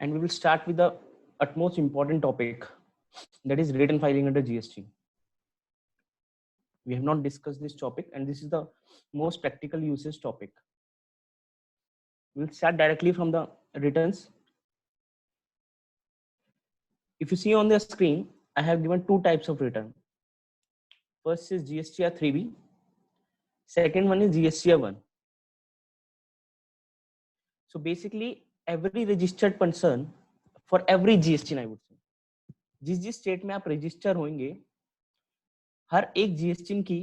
and we will start with the utmost important topic, that is return filing under GST. We have not discussed this topic, and this is the most practical usage topic. We'll start directly from the returns. If you see on the screen, I have given two types of return. First is GSTR 3B. Second one is GSTR 1. So basically, every registered person for every GST, I would say, जिस state में आप register होंगे, हर एक GST की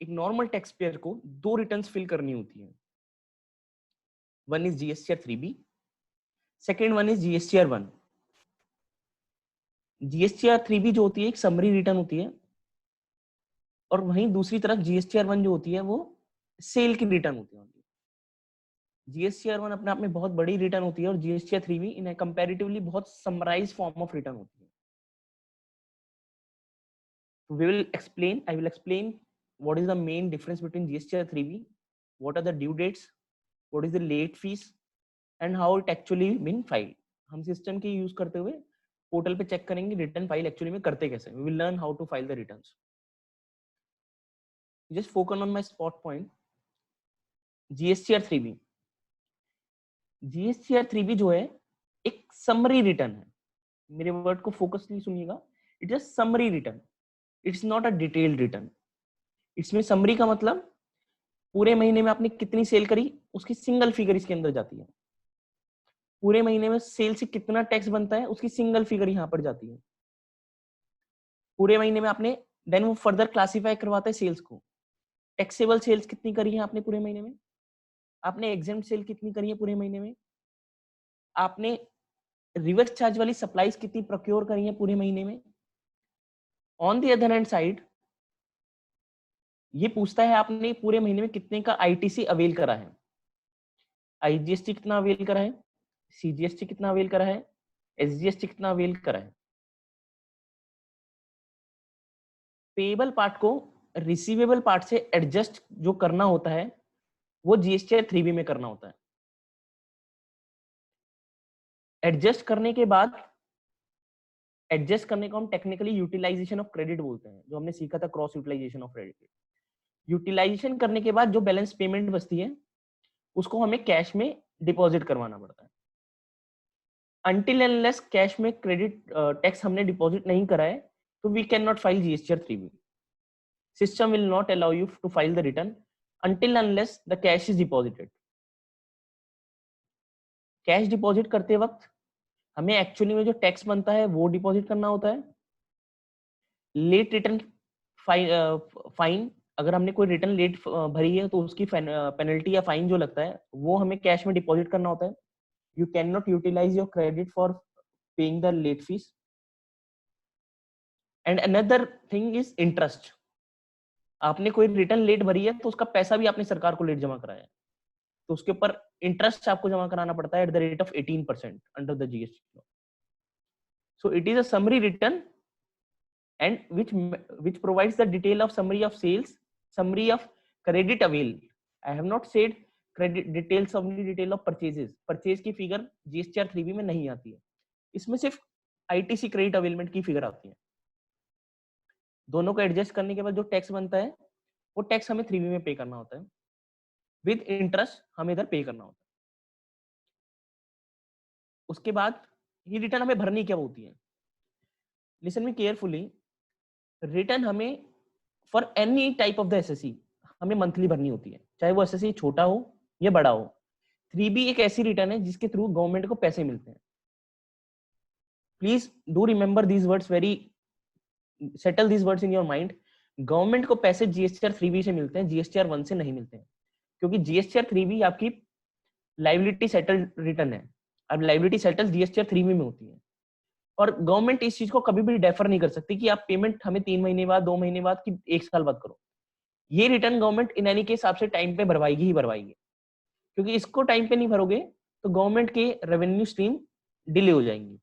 एक normal tax payer को दो returns fill करनी होती है. One is GSTR 3B, second one is GSTR 1. GSTR 3B जो होती है एक समरी रिटर्न होती है, और वहीं दूसरी तरफ GSTR 1 जो होती है वो सेल की रिटर्न होती है. GSTR 1 अपने आप में बहुत बड़ी रिटर्न होती है, और GSTR 3B इन कंपैरेटिवली बहुत समराइज फॉर्म ऑफ रिटर्न होती है. I will explain what is the main difference between GSTR 3B, what are the due dates, what is the late fees, and how it actually been filed. हम system की use करते हुए portal पे check करेंगे return file actually में करते कैसे. We will learn how to file the returns. Just focus on my spot point. GSTR 3B. GSTR 3B जो है एक समरी रिटर्न है. मेरे वर्ड को फोकसली सुनिएगा. It is summary return, it's not a detailed return. इसमें समरी का मतलब पूरे महीने में आपने कितनी सेल करी उसकी सिंगल फिगर इसके अंदर जाती है. पूरे महीने में सेल से कितना टैक्स बनता है उसकी सिंगल फिगर यहाँ पर जाती है. पूरे महीने में आपने देन वो फर्दर क्लासिफाई करवाता है सेल्स को. टैक्सेबल सेल्स कितनी करी है आपने पूरे महीने में, आपने एग्जेम्प्ट सेल कितनी करी है पूरे महीने में, आपने रिवर्स चार्ज वाली सप्लाईज कितनी प्रोक्योर करी है पूरे महीने में. On the other hand side ये पूछता है आपने पूरे महीने में कितने का आईटीसी अवेल करा है, आईजीएसटी कितना अवेल करा है, सीजीएसटी कितना अवेल करा है, एसजीएसटी कितना अवेल करा है. पेएबल पार्ट को रिसीवेबल पार्ट से एडजस्ट जो करना होता है वो जीएसटीआर 3B में करना होता है. एडजस्ट करने को हम टेक्निकली यूटिलाइजेशन ऑफ क्रेडिट बोलते हैं, जो हमने सीखा था cross utilisation of credit. Utilisation करने के बाद जो बैलेंस पेमेंट बचती है उसको हमें कैश में डिपॉजिट करवाना पड़ता है. अनटिल एंड अनलेस कैश में क्रेडिट टैक्स हमने डिपॉजिट नहीं करा है तो we can not file GSTR 3B. System will not allow you to file the return until unless the cash is deposited. Cash deposit करते वक्त हमें एक्चुअली में जो टैक्स बनता है वो डिपॉजिट करना होता है. लेट रिटर्न फाइन, अगर हमने कोई रिटर्न लेट भरी है तो उसकी पेनल्टी या फाइन जो लगता है वो हमें कैश में डिपॉजिट करना होता है. You can not utilise your credit for paying the late fees. And another thing is interest. आपने कोई रिटर्न लेट भरी है तो उसका पैसा भी आपने सरकार को लेट जमा कराया है, तो उसके ऊपर इंटरेस्ट आपको जमा कराना पड़ता है at the rate of 18% under the GST law. So it is a summary return and which provides the detail of summary of sales, summary of credit avail. I have not said credit detail, summary detail of purchases. Purchase की figure GSTR 3B में नहीं आती है, इसमें सिर्फ ITC credit availment की figure आती है. दोनों को एडजस्ट करने के बाद जो टैक्स बनता है वो टैक्स हमें 3B में पे करना होता है, विद इंटरेस्ट हमें इधर पे करना होता है. उसके बाद ये रिटर्न हमें भरनी क्या होती है. Listen me carefully. रिटर्न हमें for any type of the assessee हमें मंथली भरनी होती है, चाहे वो एसएससी छोटा हो या बड़ा हो. 3B एक ऐसी रिटर्न है जिसके थ्रू गवर्नमेंट को पैसे मिलते हैं. Please do remember these words, very settle these words in your mind. Government को पैसे जीएसटीआर 3B से मिलते हैं, जीएसटीआर 1 से नहीं मिलते हैं, क्योंकि जीएसटीआर 3B आपकी लाइबिलिटी सेटल्ड रिटर्न है. अब लाइबिलिटी सेटल जीएसटीआर 3B में होती है, और गवर्नमेंट इस चीज को कभी भी डेफर नहीं कर सकती कि आप पेमेंट हमें 3 महीने बाद, 2 महीने बाद कि 1 साल बाद करो. ये return government in any case आपसे टाइम पे भरवाएगी ही भरवाएगी, क्योंकि इसको टाइम पे नहीं भरोगे तो गवर्नमेंट के रेवेन्यू स्ट्रीम डिले हो जाएंगी.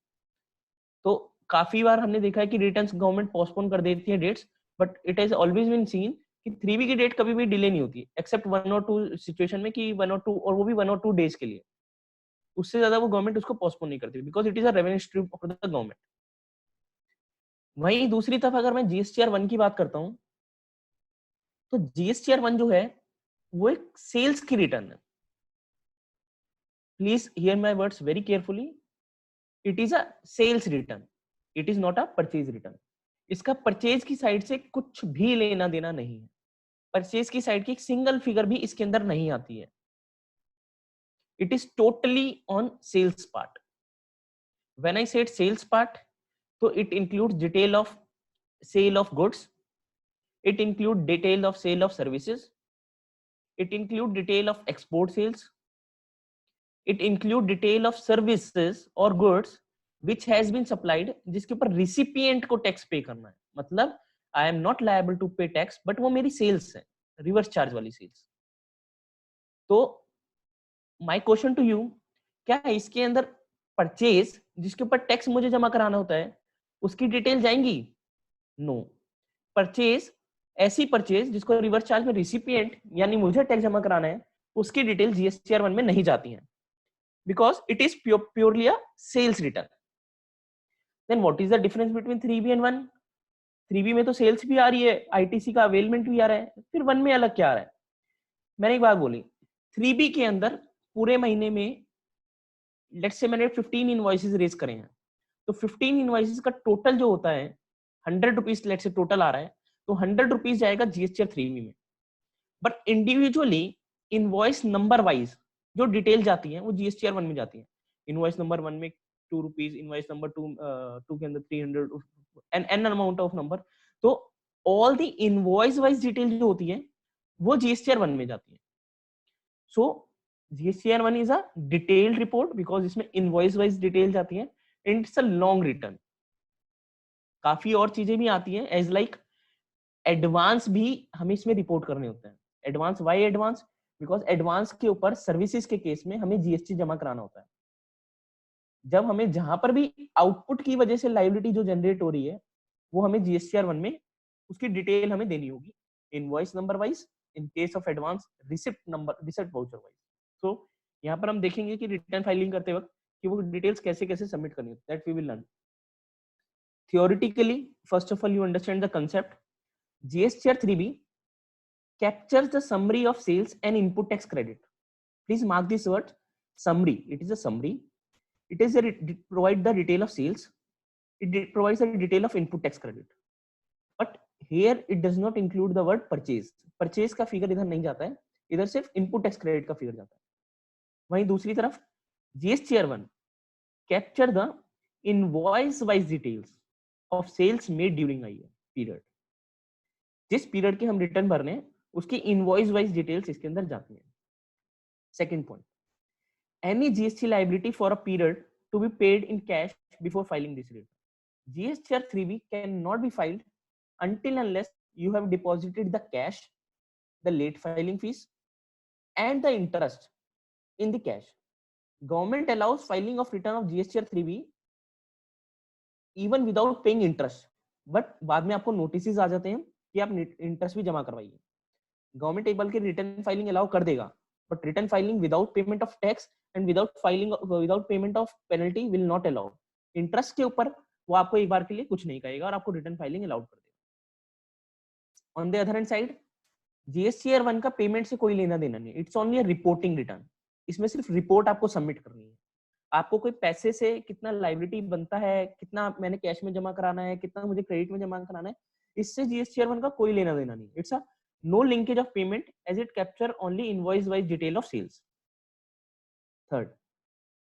तो काफी बार हमने देखा है कि रिटर्न्स गवर्नमेंट पोस्टपोन कर देती है dates, but it has always been seen कि 3B की डेट कभी भी डिले नहीं होती, एक्सेप्ट 1 और 2 सिचुएशन में कि 1 और 2, और वो भी 1 और 2 डेज के लिए. उससे ज्यादा वो गवर्नमेंट उसको पोस्टपोन नहीं करती, because it is a revenue stream of the government. वहीं दूसरी तरफ अगर मैं जीएसटीआर 1 की बात करता हूँ, तो जीएसटीआर 1 जो है वो एक सेल्स की रिटर्न है। Please hear my words very carefully, it is a sales return, it is not a purchase return. इसका परचेज की साइड से कुछ भी लेना देना नहीं है, परचेज की साइड की एक सिंगल फिगर भी इसके अंदर नहीं आती है। It is totally on sales part. When I said sales part, तो it includes detail of sale of goods, it include detail of sale of services, it include detail of export sales, it include detail of services or goods which has been supplied, जिसके ऊपर recipient को tax पे करना है। मतलब I am not liable to pay tax, but वो मेरी sales है, रिवर्स चार्ज वाली सेल्स। तो माय क्वेश्चन टू यू, क्या इसके अंदर परचेज जिसके ऊपर टैक्स मुझे जमा कराना होता है उसकी डिटेल जाएंगी? नो। परचेज, ऐसी परचेज जिसको रिवर्स चार्ज में रिसिपिएंट यानी मुझे टैक्स जमा कराना है, उसकी डिटेल जीएसटीआर 1 में नहीं जाती है, because it is purely a sales return. Then what is the difference between 3B and 1? 3B में तो सेल्स भी आ रही है, आईटीसी का अवेलमेंट भी आ रहा है, फिर 1 में अलग क्या आ रहा है? मैंने एक बात बोली, 3B के अंदर पूरे महीने में लेट्स से मैंने 15 इनवॉइसेस रेज करे हैं, तो 15 इनवॉइसेस का टोटल जो होता है 100 रुपीज लेट्स से टोटल आ रहा है, तो 100 रुपीज जाएगा जीएसटीआर 3B में। But individually invoice number wise जो डिटेल जाती है वो जीएसटीआर 1 में जाती है। इनवॉइस नंबर 1 में 2 रुपीज, इनवॉइस नंबर 2 के अंदर 300 एन अमाउंट ऑफ नंबर। तो all the invoice wise detail जो होती है वो जीएसटीआर 1 में जाती है। So GSTR 1 is a detailed report because इसमें इनवॉइस वाइज डिटेल जाती है, and it's a long return. काफी और चीजें भी आती हैं एज लाइक एडवांस भी हमें इसमें रिपोर्ट करने होते हैं। Advance, why advance? Because advance के ऊपर सर्विसेज के केस में हमें जीएसटी जमा कराना होता है। जब हमें जहां पर भी आउटपुट की वजह से लायबिलिटी जो जनरेट हो रही है वो हमें जीएसटीआर 1 में उसकी डिटेल हमें देनी होगी, invoice number wise, in case of advance receipt number, receipt voucher wise. So यहाँ पर हम देखेंगे कि रिटर्न फाइलिंग करते वक्त कि वो डिटेल्स कैसे कैसे सबमिट करनी है, that we will learn theoretically. First of all, you understand the concept. GSTR 3B captures the summary of sales and input tax credit. Please mark this word, summary. It is a summary. It is provide the detail of sales. It provides the detail of input tax credit. But here it does not include the word purchase. Purchase का figure इधर नहीं जाता है, इधर सिर्फ input tax credit का figure जाता है। वहीं दूसरी तरफ GSTR 1 capture the invoice wise details of sales made during a year period. जिस पीरियड के हम रिटर्न भरने हैं उसकी इनवॉइस वाइज डिटेल्स इसके अंदर जाती हैं। Second point, any GST liability for a period to be paid in cash before filing this return. GSTR 3B cannot be filed until unless you have deposited the cash, the late filing fees and the interest in the cash. Government allows filing of return of GSTR 3B even without paying interest, but बाद में आपको notice आ जाते हैं कि आप interest भी जमा करवाइए। गवर्नमेंट एक बल्कि रिटर्न फाइलिंग अलाउ कर देगा, but return filing without payment of tax and without payment of penalty will not allow. Interest के ऊपर वो आपको एक बार के लिए कुछ नहीं कहेगा और आपको रिटर्न फाइलिंग अलाउड कर देगा। On the other hand side, GSTR 1 का पेमेंट से कोई लेना देना नहीं, it's only a reporting return. इसमें सिर्फ रिपोर्ट आपको सबमिट करनी है। आपको कोई पैसे से कितना लायबिलिटी बनता है, कितना मैंने कैश में जमा कराना है, कितना मुझे क्रेडिट में जमा कराना है, इससे जीएसटीआर 1 का कोई लेना देना नहीं। It's a no linkage of payment as it capture only invoice wise detail of sales. Third,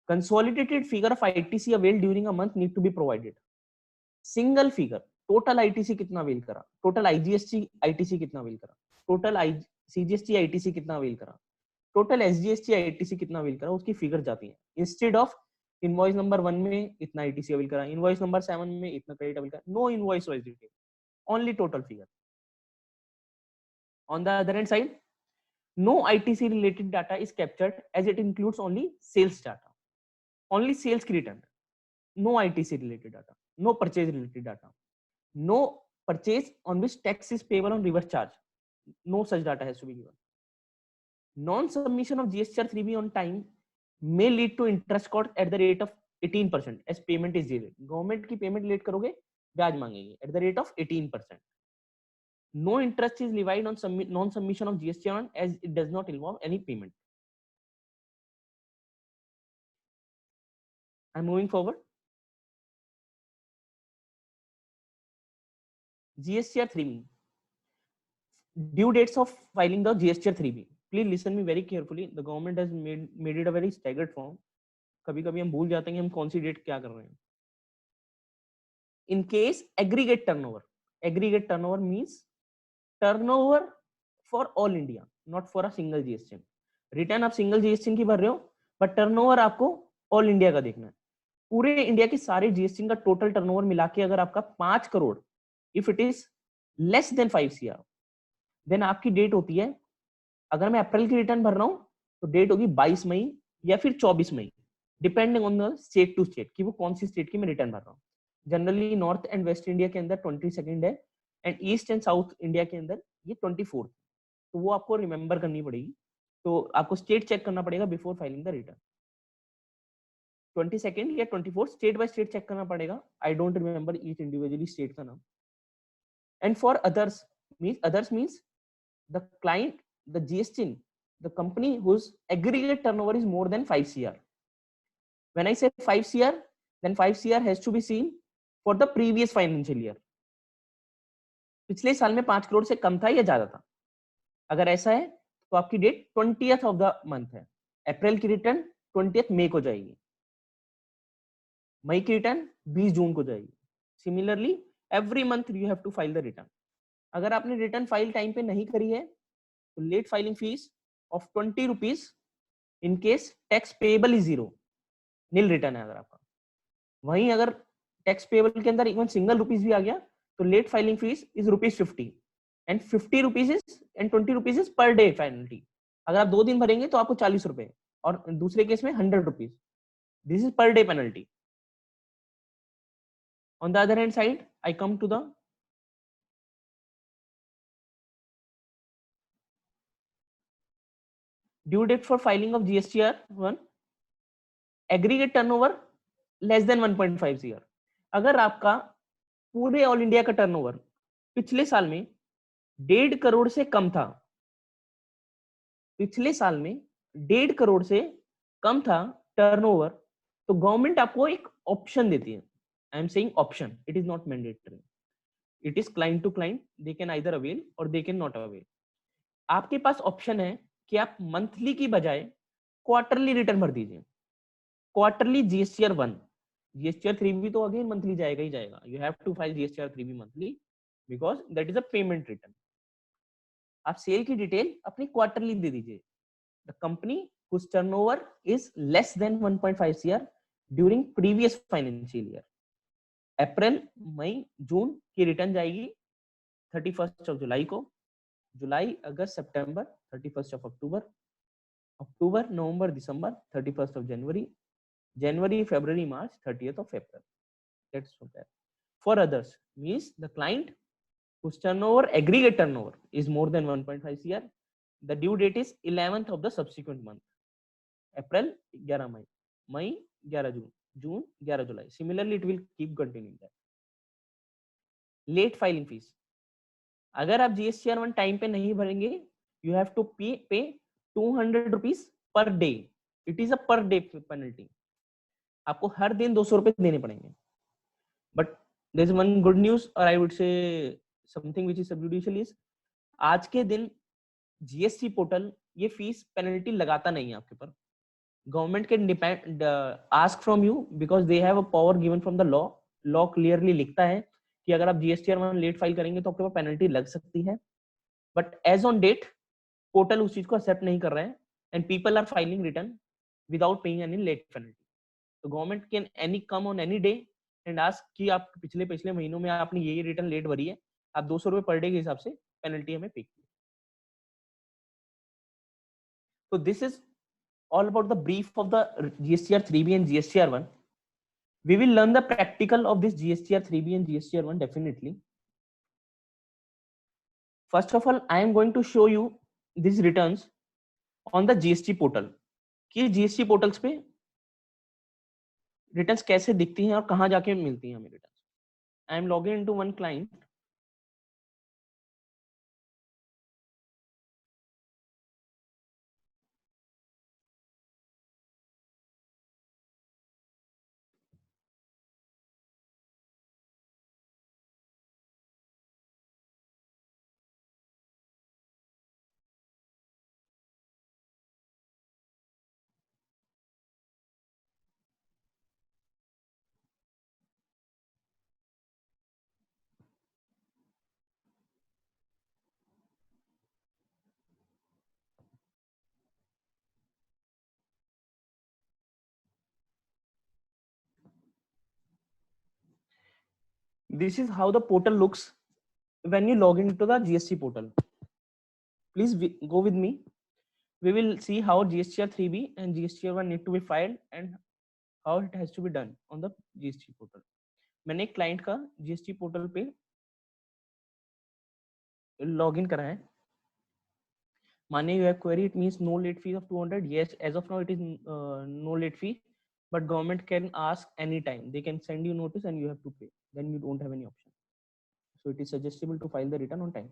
consolidated figure of ITC availed during a month need to be provided. Single figure, total ITC कितना avail करा, total IGST ITC कितना avail करा, total CGST ITC कितना avail करा, total SGST ITC कितना avail करा, उसकी figure जाती है। इंस्टेड ऑफ इनवॉइस नंबर 1 में इतना ITC avail करा, इनवॉइस नंबर 7 में इतना क्रेडिट avail करा, no invoice wise detail, only total figure. On the other hand side, no ITC related data is captured as it includes only sales data, only sales की return, no ITC related data, no purchase related data, no purchase on which tax is payable on reverse charge, no such data has to be given. Non submission of GSTR 3B on time may lead to interest cost at the rate of 18% as payment is delayed. Government की payment late करोगे ब्याज मांगेगी at the rate of 18%. No interest is levied on non-submission of GST as it does not involve any payment. I'm moving forward. GSTR 3B. Due dates of filing the GSTR 3B. Please listen me very carefully. The government has made it a very staggered form. कभी-कभी हम भूल जाते हैं कि हम कौन सी date क्या कर रहे हैं. In case aggregate turnover means turnover for all India, not for a single GST. Return आप सिंगल जीएसटी की भर रहे हो, बट टर्नओवर आपको ऑल इंडिया का देखना है. पूरे इंडिया की सारे जीएसटी का टोटल टर्नओवर मिला के अगर आपका 5 crore, if it is less than 5 CR, then आपकी डेट होती है, अगर मैं अप्रैल की रिटर्न भर रहा हूं तो डेट होगी 22 मई या फिर 24 मई, depending on the state to state कि वो कौन सी स्टेट की मैं रिटर्न भर रहा हूँ. Generally north and waste India के अंदर 22 है and east and south India के अंदर ये 24. तो वो आपको रिमेंबर करनी पड़ेगी. तो आपको स्टेट चेक करना पड़ेगा बिफोर फाइलिंग द रिटर्न. 22 या 24 स्टेट बाय स्टेट चेक करना पड़ेगा. I don't remember each individually state का नाम. And for others means the client, the GST, the company whose aggregate turnover is more than 5 CR. When I say 5 CR, then 5 CR has to be seen for the previous financial year. पिछले साल में 5 करोड़ से कम था या ज्यादा था. अगर ऐसा है तो आपकी date 20th of the month है. अप्रैल की रिटर्न 20th मई को जाएगी, मई की रिटर्न 20 जून को जाएगी. Similarly every month you have to file the return. अगर आपने रिटर्न फाइल टाइम पे नहीं करी है तो late filing fees of 20 rupees in case tax payable is 0, nil return है अगर आपका. वहीं अगर टैक्स पेएबल के अंदर इवन सिंगल रुपीज भी आ गया तो late filing fees is ₹50 and 50 rupees is and 20 rupees is per day penalty. अगर आप 2 दिन भरेंगे तो आपको 40 रुपए और दूसरे केस में 100 rupees. This is per day penalty. On the other hand side, I come to the due date for filing of GSTR 1. Aggregate turnover less than 1.5 CR. अगर आपका पूरे ऑल इंडिया का टर्नओवर पिछले साल में 1.5 करोड़ से कम था, पिछले साल में 1.5 करोड़ से कम था टर्नओवर, तो गवर्नमेंट आपको एक ऑप्शन देती है. I am saying option, it is not mandatory. It is client to client, they can either avail or they can not avail. आपके पास ऑप्शन है कि आप मंथली की बजाय क्वार्टरली रिटर्न भर दीजिए. क्वार्टरली जीएसटीआर 1, जीएसटीआर 3 भी तो अगेन मंथली जाएगा ही जाएगा. You have to file GSTR 3 भी monthly because that is a payment return. आप सेल की डिटेल अपनी क्वार्टरली दे दीजिए. The company whose turnover is less than 1.5 CR during previous financial year. April, May, जून की रिटर्न जाएगी 31st ऑफ जुलाई को, जुलाई, अगस्त, सितंबर 31st of October, October, November, December 31st of January, January, February, March 30th of April. That's that. For others means the client whose turnover, aggregate turnover is more than 1.5 CR, the due date is 11th of the subsequent month. April 11 May, May 11 June, June 11 July. Similarly it will keep continuing that. Late filing fees. अगर आप GSTR 1 time पे नहीं भरेंगे, you have to pay 200 rupees per day. It is अ पर day penalty. आपको हर दिन 200 रुपए देने पड़ेंगे. But there is one good news, और I would say something which is sub judicial is, आज के दिन जीएसटी पोर्टल ये फीस पेनल्टी लगाता नहीं है आपके पर. Government can depend ask from you because they have a power given from the law. Law clearly लिखता है कि अगर आप जीएसटीआर 1 लेट फाइल करेंगे तो आपके पास पेनल्टी लग सकती है. But as on date portal उस चीज को एक्सेप्ट नहीं कर रहा है and people are filing return without paying any late penalty. तो government can any come on any day and ask कि आप पिछले महीनों में आपने ये रिटर्न लेट भरी है, आप 200 रुपए पर डे के हिसाब से पेनल्टी हमें पे कीजिए. तो this is all about the brief of the GSTR 3B and GSTR 1. We will learn the practical of this GSTR 3B and GSTR 1 definitely. First of all, I am going to show you these returns on the GST portal. कि GST portals पे returns कैसे दिखती हैं और कहाँ जाके मिलती हैं हमें returns. I am login into one client. This is how the portal looks when you log into the GST portal. Please go with me. We will see how GSTR 3B and GSTR 1 need to be filed and how it has to be done on the GST portal. मैंने एक client का GST portal पे login करा है. माने you have query, it means no late fee of 200. Yes, as of now it is no late fee, but government can ask anytime. They can send you notice and you have to pay. Then you don't have any option. So it is suggestible to file the return on time.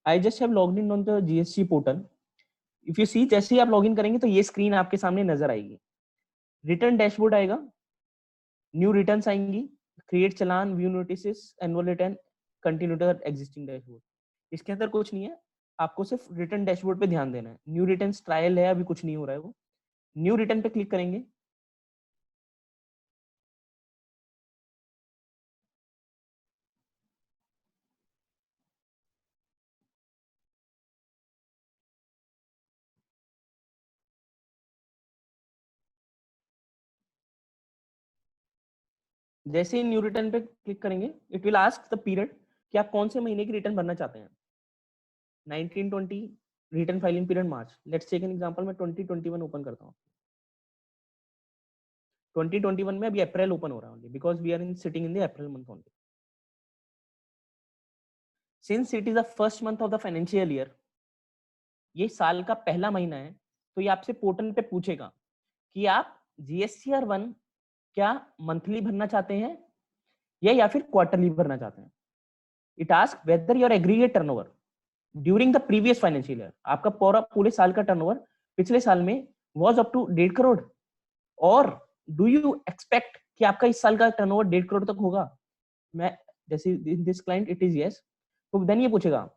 I just have logged in on the GST portal. If you see, जैसे ही आप login करेंगे तो ये screen आपके सामने नजर आएगी. रिटर्न डैशबोर्ड आएगा, न्यू रिटर्न्स आएंगी, create challan, view notices, annual return, continue to existing dashboard. इसके अंदर कुछ नहीं है, आपको सिर्फ रिटर्न डैशबोर्ड पे ध्यान देना है. न्यू रिटर्न्स ट्रायल है, अभी कुछ नहीं हो रहा है. वो न्यू रिटर्न पे क्लिक करेंगे. जैसे ही न्यू रिटर्न पे क्लिक करेंगे, it will ask the period कि आप कौन से महीने की रिटर्न भरना चाहते हैं. 1920 return filing period March. Let's take an example. मैं 2021 ओपन करता हूँ. 2021 में अभी अप्रैल ओपन हो रहा है, because we are in sitting in the April month only. Since it is the first month of the financial year, ये साल का पहला महीना है, तो ये आपसे पोर्टल पे पूछेगा कि आप जीएसटीआर 1 क्या मंथली भरना चाहते हैं या फिर क्वार्टरली भरना चाहते हैं. It ask whether your aggregate turnover during the previous financial year. आपका पूरे साल का टर्नओवर पिछले साल में वाज अप टू 1.5 करोड़, और डू यू एक्सपेक्ट कि आपका इस साल का टर्नओवर 1.5 करोड़ तक होगा. मैं जैसे this client it is yes, तो देन ये पूछेगा.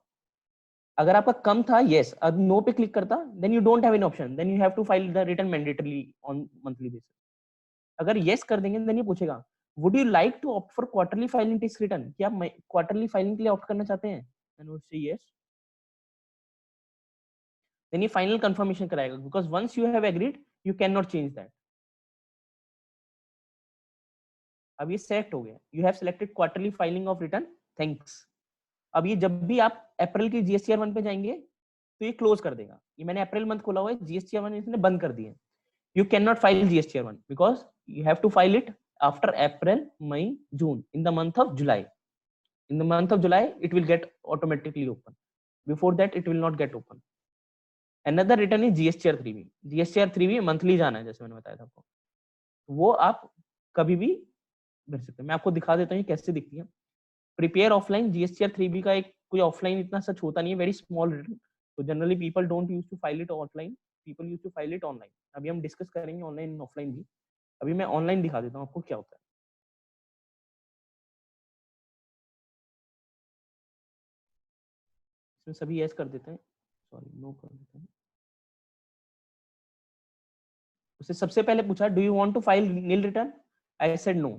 अगर आपका कम था, यस, अब नो पे क्लिक करता, then you don't have an option, then you have to file the return mandatorily on monthly basis. अगर यस कर देंगे, देन ये पूछेगा would you like to opt for quarterly filing tax return, क्या आप quarterly filing के लिए opt करना चाहते हैं. Then would say yes. Then ये फाइनल कंफर्मेशन कराएगा, because once you have agreed you can not change that. अब ये सेलेक्ट हो गया, you have selected quarterly filing of return, thanks. अब ये जब भी आप अप्रैल की जीएसटीआर 1 पे जाएंगे तो ये क्लोज कर देगा. ये मैंने अप्रैल मंथ खोला हुआ है, जीएसटीआर 1 इसने बंद कर दिया. You can not file GSTR 1 because you have to file it after April, May, June, in the month of July. In the month of July, it will get automatically open. Before that, it will not get open. Another return is GSTR 3B. GSTR 3B monthly जाना है, जैसे मैंने बताया था आपको. वो आप कभी भी भर सकते हैं. मैं आपको दिखा देता हूँ कैसे दिखती है. प्रिपेयर ऑफलाइन जीएसटीआर 3B का एक कोई ऑफलाइन इतना सच होता नहीं है, वेरी स्मॉल रिटर्न. तो generally people don't use to file it offline, people use to file it online. अभी हम डिस्कस करेंगे ऑनलाइन एंड ऑफलाइन भी. अभी मैं ऑनलाइन दिखा देता हूँ आपको क्या होता है. इसमें सभी यस कर देते हैं, सॉरी नो कर देते हैं. उससे सबसे पहले पूछा do you want to file nil return. I said no.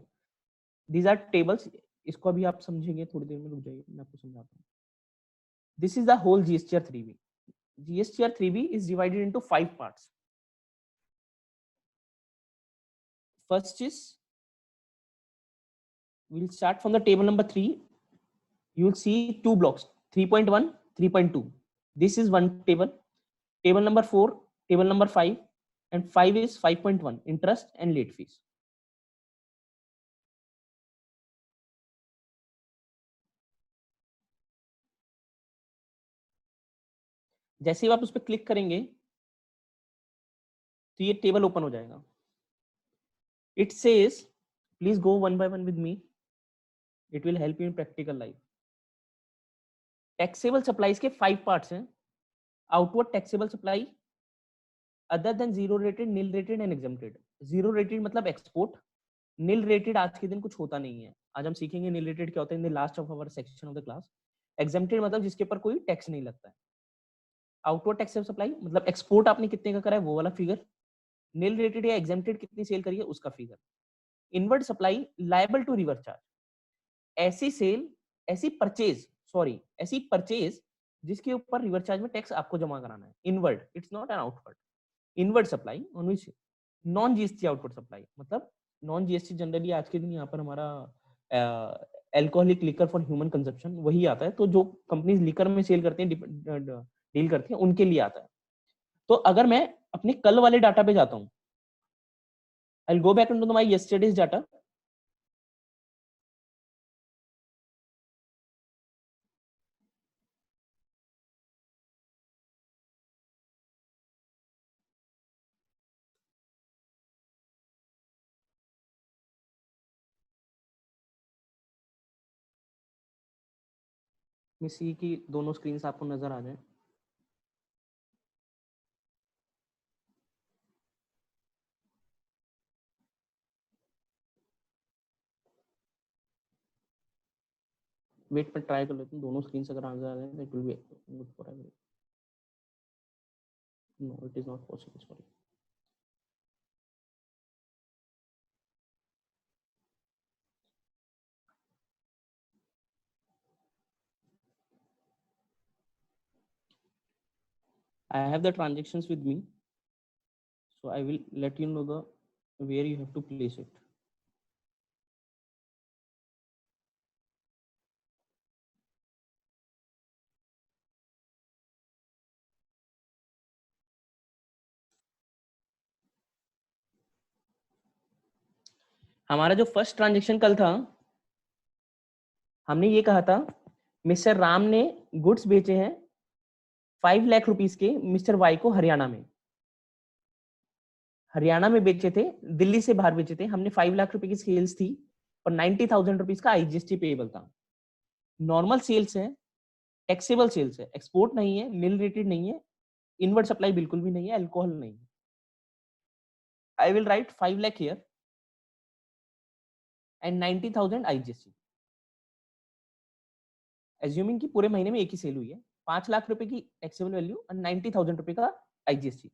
These are tables. इसको अभी आप समझेंगे, थोड़ी देर में रुक जाइए, मैं आपको समझाता हूँ. This is the whole GSTR 3B. GSTR 3B is divided into 5 parts. First is, we'll start from the table number 3. You will see two blocks, 3.1, 3.2. This is one table. Table number 4, table number 5, and 5 is 5.1, interest and late fees. जैसे ही आप उस पर click करेंगे तो ये table open हो जाएगा. It says, please go one by one with me. It will help you in practical life. Taxable supplies के 5 parts हैं. Outward taxable supply, other than zero rated, nil rated and exempted. Zero rated मतलब export. Nil rated आज के दिन कुछ होता नहीं है. आज हम सीखेंगे nil rated क्या होता है in the last of our section of the class. Exempted मतलब जिसके ऊपर कोई टैक्स नहीं लगता है. आउटवर्ड टैक्सेबल सप्लाई मतलब एक्सपोर्ट आपने कितने का करा है वो वाला फिगर. नील रेटेड या एग्जेम्प्टेड कितनी सेल करी है उसका figure. Inward supply liable to reverse charge, ऐसी सेल, ऐसी परचेज जिसके ऊपर रिवर्स चार्ज में टैक्स आपको जमा कराना है. Inward, it's not an outward. Inward supply on which non GST outward supply मतलब नॉन जीएसटी जनरली आज के दिन यहाँ पर हमारा alcoholic liquor for human consumption वही आता है. तो जो कंपनीज लिकर में सेल करते हैं, डील करते हैं, उनके लिए आता है. तो अगर मैं अपने कल वाले डाटा पे जाता हूं, I'll go back into my yesterday's data. मैं सी की दोनों स्क्रीन आपको नजर आ जाए. वेट पर ट्राई कर लेते हैं. दोनों स्क्रीन अगर नजर आ जाए it will be good for every. No it is not possible, sorry. I have the transactions with me, so I will let you know the where you have to place it. हमारा जो first transaction कल था, हमने ये कहा था mister Ram ने goods बेचे हैं 5 लाख रुपीस के मिस्टर वाई को हरियाणा में बेचे थे, दिल्ली से बाहर बेचे थे. हमने 5 लाख रुपए की सेल्स थी और 90,000 रुपीस का आईजीएसटी पेएबल था. नॉर्मल सेल्स है, टैक्सेबल सेल्स है, एक्सपोर्ट नहीं है, मिल रेटेड नहीं है, इनवर्ड सप्लाई बिल्कुल भी नहीं है, अल्कोहल नहीं है. I will write 5 lakh here and 90,000 IGST. Assuming कि पूरे महीने में एक ही सेल हुई है. 5 लाख रुपए की टैक्सेबल वैल्यू और 90,000 रुपए का IGST.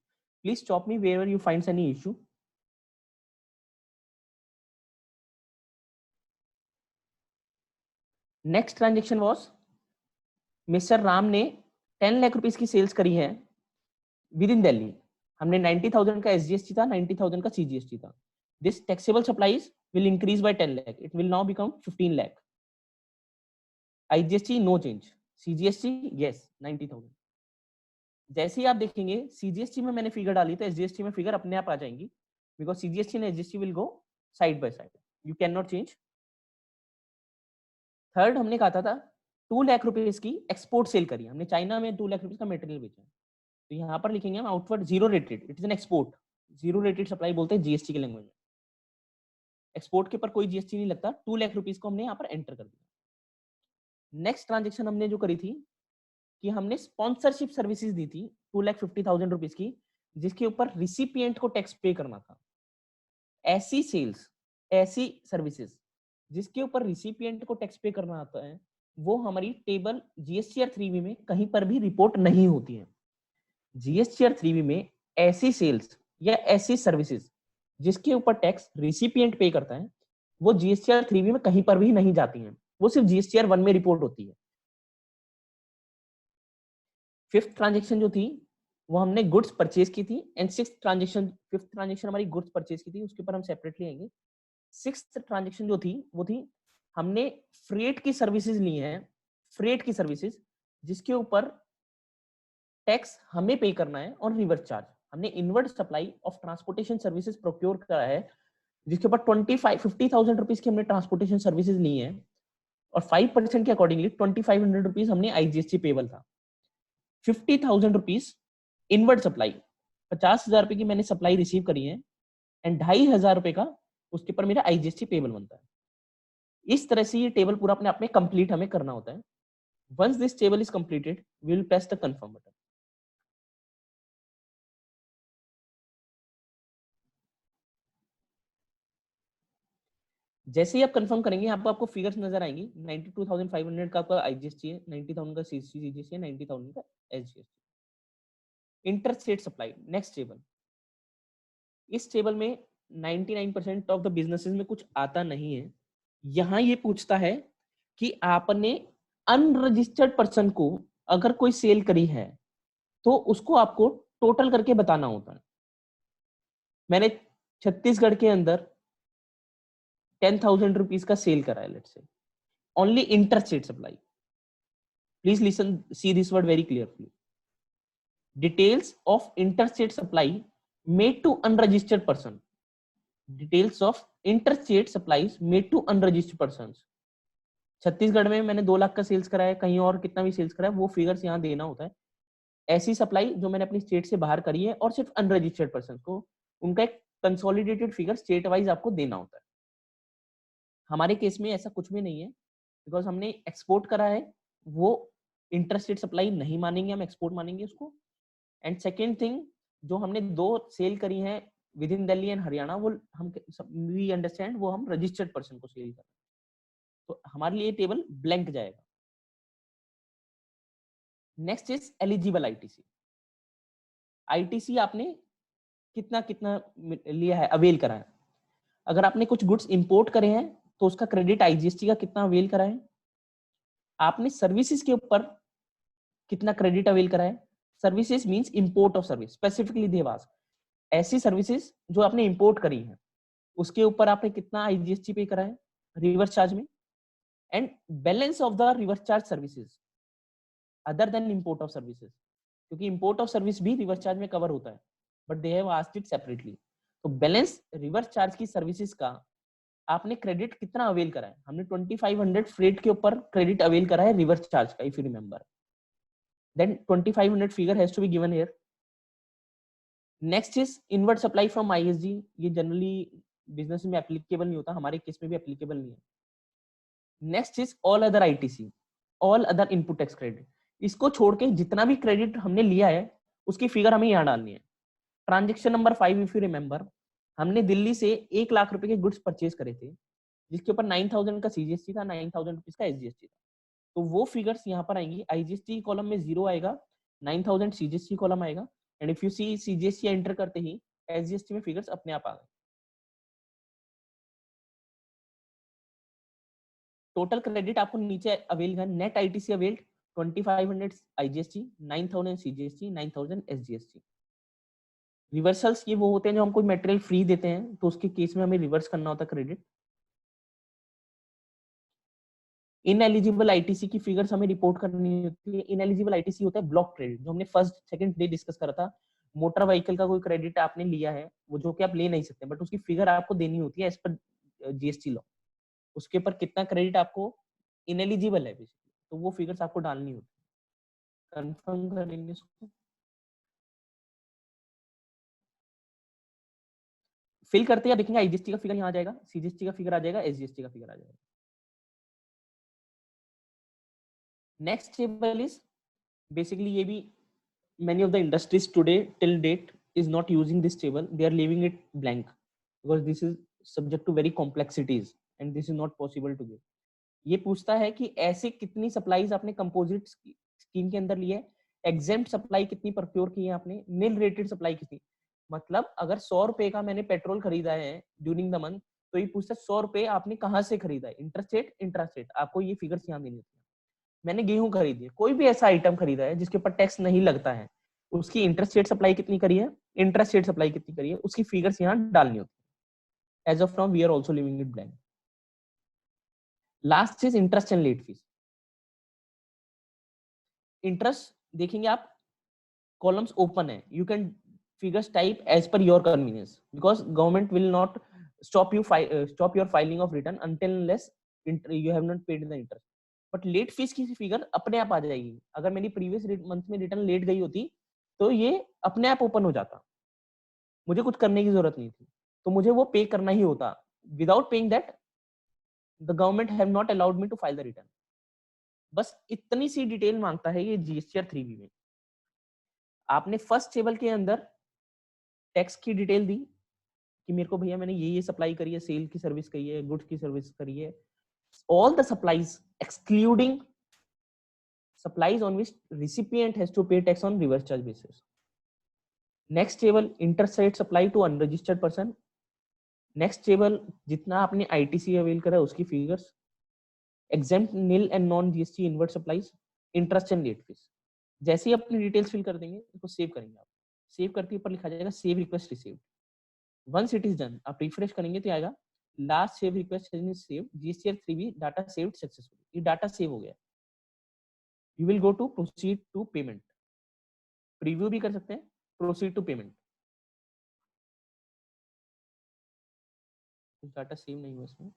Please stop me where you find any issue. Next transaction was mister Ram ने 10 लाख रुपीस की सेल्स करी है विद इन दिल्ली. हमने 90,000 का एसजीएसटी था, 90,000 का सीजीएसटी था. This taxable supplies will increase by 10 lakh. It will now become 15 lakh. IGST no change, CGST yes 90,000. जैसे ही आप देखेंगे सीजीएसटी में मैंने फिगर डाली तो एसजीएसटी में फिगर अपने आप आ जाएंगी, because CGST and SGST will go side by side. You can not change. Third हमने कहा था 2 लाख रुपीस की एक्सपोर्ट सेल करी. हमने चाइना में 2 लाख रुपीस का मटेरियल बेचा. तो यहाँ पर लिखेंगे हम outward zero rated, it is an export. Zero rated supply बोलते हैं जीएसटी के लैंग्वेज में. एक्सपोर्ट के ऊपर कोई जीएसटी नहीं लगता. 2 लाख रुपीस को हमने यहाँ पर एंटर कर दिया. नेक्स्ट ट्रांजेक्शन हमने जो करी थी कि हमने स्पॉन्सरशिप सर्विसेज दी थी 2,50,000 रुपीस की, जिसके ऊपर रिसिपिएंट को टैक्स पे करना था. ऐसी सेल्स, ऐसी सर्विसेज जिसके ऊपर रिसिपिएंट को टैक्स पे करना आता है, वो हमारी टेबल जीएसटीआर 3B में कहीं पर भी रिपोर्ट नहीं होती है. जीएसटीआर 3B में ऐसी सेल्स या ऐसी सर्विसेज जिसके ऊपर टैक्स रिसिपिएंट पे करता है, वो जीएसटीआर 3B में कहीं पर भी नहीं जाती हैं. वो सिर्फ जीएसटीआर 1 में रिपोर्ट होती है. फिफ्थ ट्रांजेक्शन जो थी वो हमने गुड्स परचेज की थी. एंड फिफ्थ ट्रांजेक्शन हमारी गुड्स परचेज की थी, उसके ऊपर हम सेपरेटली आएंगे. सिक्स्थ ट्रांजेक्शन जो थी वो थी हमने फ्रेट की सर्विसेज ली हैं. फ्रेट की सर्विसेज जिसके ऊपर टैक्स हमें पे करना है और रिवर्स चार्ज. हमने inward supply of transportation services procure करा है, जिसके ऊपर 50,000 रुपीज की हमने ट्रांसपोर्टेशन सर्विसेज ली हैं और 5% के अकॉर्डिंगली 2,500 रुपीज हमने आईजीएसटी पेबल था. 50,000 रुपीज इनवर्ड सप्लाई 50,000 रुपए की मैंने सप्लाई रिसीव करी है एंड 2,500 रुपए का उसके ऊपर मेरा आईजीएसटी पेबल बनता है। इस तरह से ये टेबल पूरा अपने आप में कंप्लीट हमें करना होता है। Once this table is completed we will press the confirm button. जैसे ही आप कंफर्म करेंगे यहाँ पर आपको फिगर्स नजर आएंगी। 92,500 का आपका आईजीएसटी है, 90,000 का सीजीएसटी है, 90,000 का SGST. Interstate supply next table. इस टेबल में 99% ऑफ द बिजनेसेस में कुछ आता नहीं है। यहाँ ये पूछता है कि आपने अनरजिस्टर्ड पर्सन को अगर कोई सेल करी है तो उसको आपको टोटल करके बताना होता है। मैंने छत्तीसगढ़ के अंदर 10,000 रुपीज का सेल करा है, let's say only interstate supply. Please listen, see this word very clearly. Details of interstate supply made to unregistered person. Details of interstate supplies made to unregistered person. Chhattisgarh में मैंने 2 लाख का सेल्स करा है, कहीं और कितना भी सेल्स करा है, वो फिगर्स यहाँ देना होता है। ऐसी सप्लाई जो मैंने अपनी स्टेट से बाहर करी है और सिर्फ अनरजिस्टर्ड पर्सन को, उनका एक कंसोलिडेटेड फिगर स्टेट वाइज आपको देना होता है। हमारे केस में ऐसा कुछ भी नहीं है बिकॉज हमने एक्सपोर्ट करा है, वो इंटरस्टेट सप्लाई नहीं मानेंगे, हम एक्सपोर्ट मानेंगे उसको। एंड सेकेंड थिंग, जो हमने 2 सेल करी है with in Delhi and Haryana, वो हम वी अंडरस्टैंड वो हम रजिस्टर्ड पर्सन को सेल कर, तो हमारे लिए टेबल ब्लैंक जाएगा। Next is eligible ITC. ITC आपने कितना कितना लिया है, अवेल करा है। अगर आपने कुछ गुड्स इंपोर्ट करे हैं तो उसका क्रेडिट आईजीएसटी का कितना अवेल करा है। आपने सर्विसेज के ऊपर कितना क्रेडिट अवेल करा है। Services means import of service, specifically Dewas, ऐसी सर्विसेज जो आपने इंपोर्ट करी है उसके ऊपर आपने कितना आईजीएसटी पे करा है रिवर्स चार्ज में। And balance of the reverse charge services other than import of services, क्योंकि इंपोर्ट ऑफ सर्विस भी रिवर्स चार्ज में कवर होता है but they have asked it separately. तो बैलेंस रिवर्स चार्ज की सर्विसेज का आपने क्रेडिट कितना अवेल करा है। हमने 2500 फ्रेट के ऊपर क्रेडिट अवेल करा है रिवर्स चार्ज का, if you remember, then 2500 figure has to be given here. Next is inward supply from ISG. ये जनरली बिजनेस में एप्लीकेबल नहीं होता, हमारे केस में भी एप्लीकेबल नहीं है। Next is all other ITC, all other input tax credit. इसको छोड़ के जितना भी क्रेडिट हमने लिया है उसकी फिगर हमें यहाँ डालनी है। Transaction number 5 if you remember, हमने दिल्ली से 1 लाख रुपए के गुड्स परचेज करे थे जिसके ऊपर 9,000 का सीजीएसटी था, 9,000 रुपीज का एसजीएसटी था। तो वो फिगर्स यहाँ पर आएंगी। आईजीएसटी कॉलम में 0 आएगा, 9,000 सीजीएसटी कॉलम आएगा and if you see CGST enter करते ही एसजीएसटी में फिगर्स अपने आप आ गए। टोटल क्रेडिट आपको नीचे अवेल है। Net ITC availed 2500 IGST, 9,000 CGST, 9,000 SGST. Reversals ये वो होते हैं जो हम कोई मटेरियल फ्री देते हैं तो उसके केस में हमें रिवर्स करना होता है क्रेडिट। इनएलिजिबल आईटीसी की फिगर्स हमें रिपोर्ट करनी होती है। इनएलिजिबल आईटीसी होता है ब्लॉक क्रेडिट, जो हमने फर्स्ट सेकंड डे डिस्कस करा था। मोटर व्हीकल का कोई क्रेडिट आपने लिया है वो जो कि आप ले नहीं सकते बट उसकी फिगर आपको देनी होती है एज पर जीएसटी लॉ। उसके ऊपर कितना क्रेडिट आपको इनएलिजिबल है बेसिकली, तो वो फिगर्स आपको डालनी होती है। कंफर्म करेंगे इसको, फिल करते हैं, देखेंगे आईजीएसटी का फिगर यहाँ आ जाएगा, सीजीएसटी का फिगर आ जाएगा, एसजीएसटी का फिगर आ जाएगा। नेक्स्ट टेबल इज बेसिकली ये भी many of the industries today till date is not using this table, they are leaving it blank because this is subject to very complexities and this is not possible to give। ये पूछता है कि ऐसे कितनी supplies आपने composite scheme के अंदर ली है, एग्जेम्प्ट सप्लाई कितनी प्रोक्योर की है आपने, नील रेटेड सप्लाई कितनी। मतलब अगर 100 रुपए का मैंने पेट्रोल खरीदा है ड्यूरिंग द मंथ तो ये पूछता है 100 रुपए आपने कहाँ से खरीदा है, इंटरस्टेट इंट्रास्टेट, आपको ये फिगर्स यहाँ देनी होती है। मैंने गेहूं खरीदी है, कोई भी ऐसा आइटम खरीदा है जिसके ऊपर टैक्स नहीं लगता है, उसकी इंटरस्टेट सप्लाई कितनी करी है, इंटरस्टेट सप्लाई कितनी करी है, उसकी फिगर्स यहाँ डालनी होती है। As of now we are also leaving it blank. Last is interest and late fees. Interest देखेंगे आप, कॉलम्स ओपन है, you can figures type as per your convenience because government will not stop your filing of return until unless you have not paid the interest। But let fees की figure अपने आप आ जाएगी। अगर मेरी previous month में return late गई होती तो ये अपने आप ओपन हो जाता। मुझे कुछ करने की जरूरत नहीं थी, तो मुझे वो पे करना ही होता. Without paying that the government have not allowed me to file the return. बस इतनी सी डिटेल मांगता है ये जीएसटीआर 3B में. आपने फर्स्ट टेबल के अंदर टैक्स की डिटेल दी कि मेरे को भैया मैंने ये सप्लाई करी है, सेल की सर्विस करी है, गुड्स की सर्विस करी है, all the supplies excluding supplies on which recipient has to pay tax on reverse charge basis. Next table, interstate supply to unregistered person. Next table, जितना आपने ITC अवेल करा उसकी figures. Exempt nil and non GST inward supplies, interest and late fees. जैसे ही अपनी details fill कर देंगे इसको save करेंगे आप. सेव करके ऊपर लिखा जाएगा save request received. Once it is done आप रिफ्रेश करेंगे तो आएगा last save request has been saved, GSTR 3B data saved successfully. ये डाटा सेव हो गया. You will go to proceed to payment. Preview भी कर सकते हैं, proceed to payment. Data save नहीं हुआ इसमें.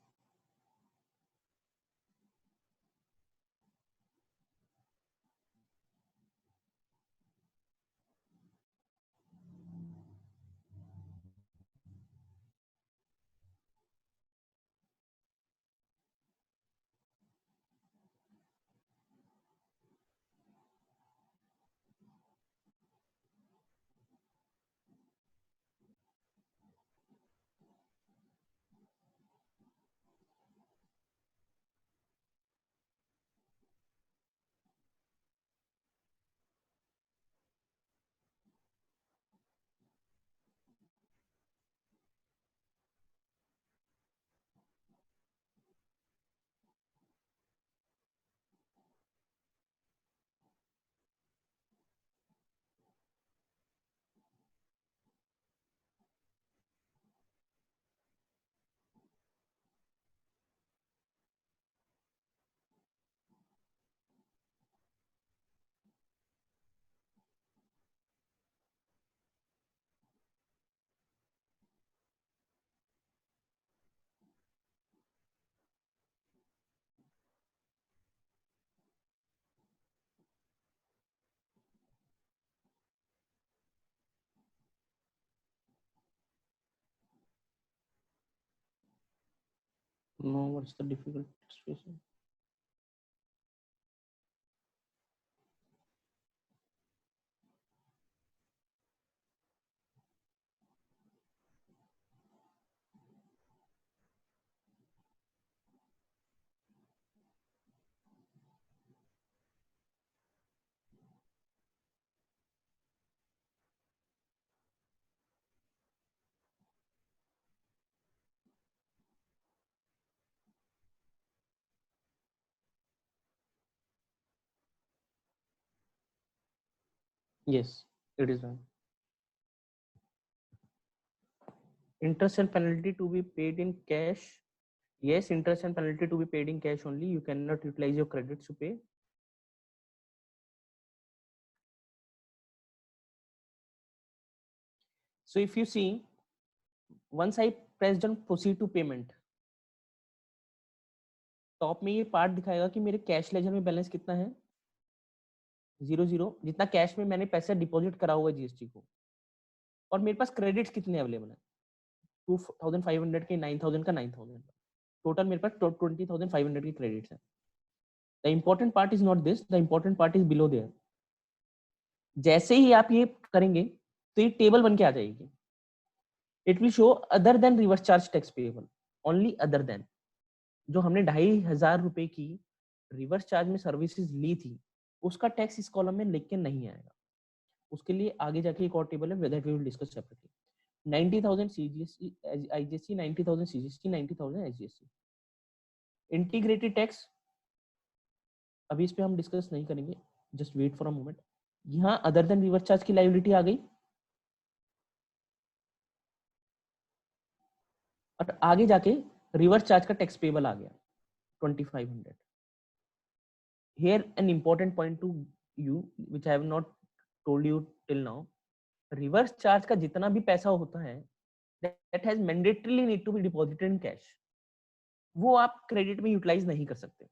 No, what's the difficult situation? Yes, it is done. Interest and penalty to be paid in cash. Yes, interest and penalty to be paid in cash only. You cannot utilize your credits to pay. So if you see, once I pressed on proceed to payment, top में ये part दिखाएगा कि मेरे cash ledger में balance कितना है, 00, जितना cash में मैंने पैसा डिपॉजिट करा हुआ है जीएसटी को, और मेरे पास क्रेडिट्स कितने अवेलेबल है, 2500 के, 9000 का, 9000 का, टोटल मेरे पास 20500 के क्रेडिट्स है. The important part is not this, the important part is below there. जैसे ही आप ये करेंगे तो ये टेबल बन के आ जाएगी. It will show other than reverse charge tax payable, only other than. जो हमने 2500 रुपए की रिवर्स चार्ज में सर्विसेज ली थी उसका टैक्स इस कॉलम में लिख के नहीं आएगा. उसके लिए आगे जाके एक और टेबल है that we will discuss separately. 90,000 CGST, IGST, 90,000 CGST, 90,000 SGST. Integrated tax अभी इस पे हम डिस्कस नहीं करेंगे, just wait for a moment. यहाँ अदर देन रिवर्स चार्ज की लायबिलिटी आ गई और आगे जाके रिवर्स चार्ज का टैक्स पेबल आ गया 2500. Here an important point to you which I have not told you till now. Reverse charge का जितना भी पैसा होता है that has mandatorily need to be deposited in cash. वो आप क्रेडिट में यूटिलाइज नहीं कर सकते.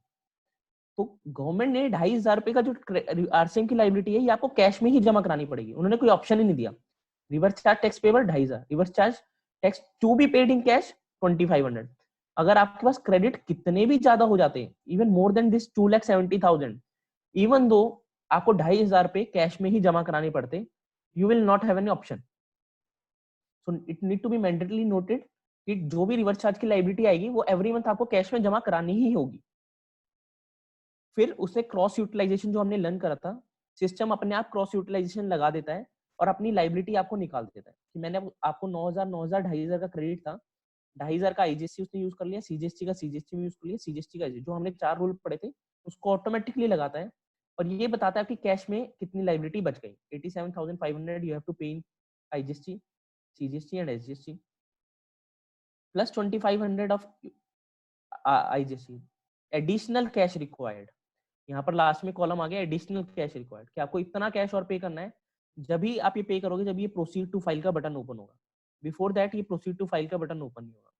तो गवर्नमेंट ने 2500 रुपए का जो आरसीएम की लायबिलिटी है ये आपको कैश में ही जमा करानी पड़ेगी. उन्होंने कोई ऑप्शन ही नहीं दिया. Reverse charge tax payable 2,500, reverse charge tax to be paid in cash 2,500। अगर आपके पास क्रेडिट कितने भी ज्यादा हो जाते हैं, even more than this 2,70,000, even though आपको 2,500 रुपए कैश में ही जमा कराने पड़ते, you will not have any option. So it need to be mandatorily noted कि जो भी रिवर्स चार्ज की लायबिलिटी आएगी वो एवरी मंथ आपको कैश में जमा करानी ही होगी। फिर उसे क्रॉस यूटिलाइजेशन जो हमने लर्न करा था, सिस्टम अपने आप क्रॉस यूटिलाइजेशन लगा देता है और अपनी लायबिलिटी आपको निकाल देता है कि मैंने आपको 9,000 9,000 2,500 का क्रेडिट था, 2,500 का आईजीएसटी उसने यूज कर लिया, सीजीएसटी का सीजीएसटी में यूज कर लिया, सीजीएसटी का जो हमने 4 रूल पढ़े थे उसको ऑटोमेटिकली लगाता है और ये बताता है कि कैश में कितनी लायबिलिटी बच गई। 87,500 you have to pay in IGST, CGST and SGST plus 2,500 of IGST additional cash required. यहाँ पर लास्ट में कॉलम आ गया एडिशनल कैश रिक्वायर्ड कि आपको इतना कैश और पे करना है। जब भी आप ये पे करोगे जब ये प्रोसीड टू फाइल का बटन ओपन होगा, बिफोर दैट ये प्रोसीड टू फाइल का बटन ओपन नहीं होगा।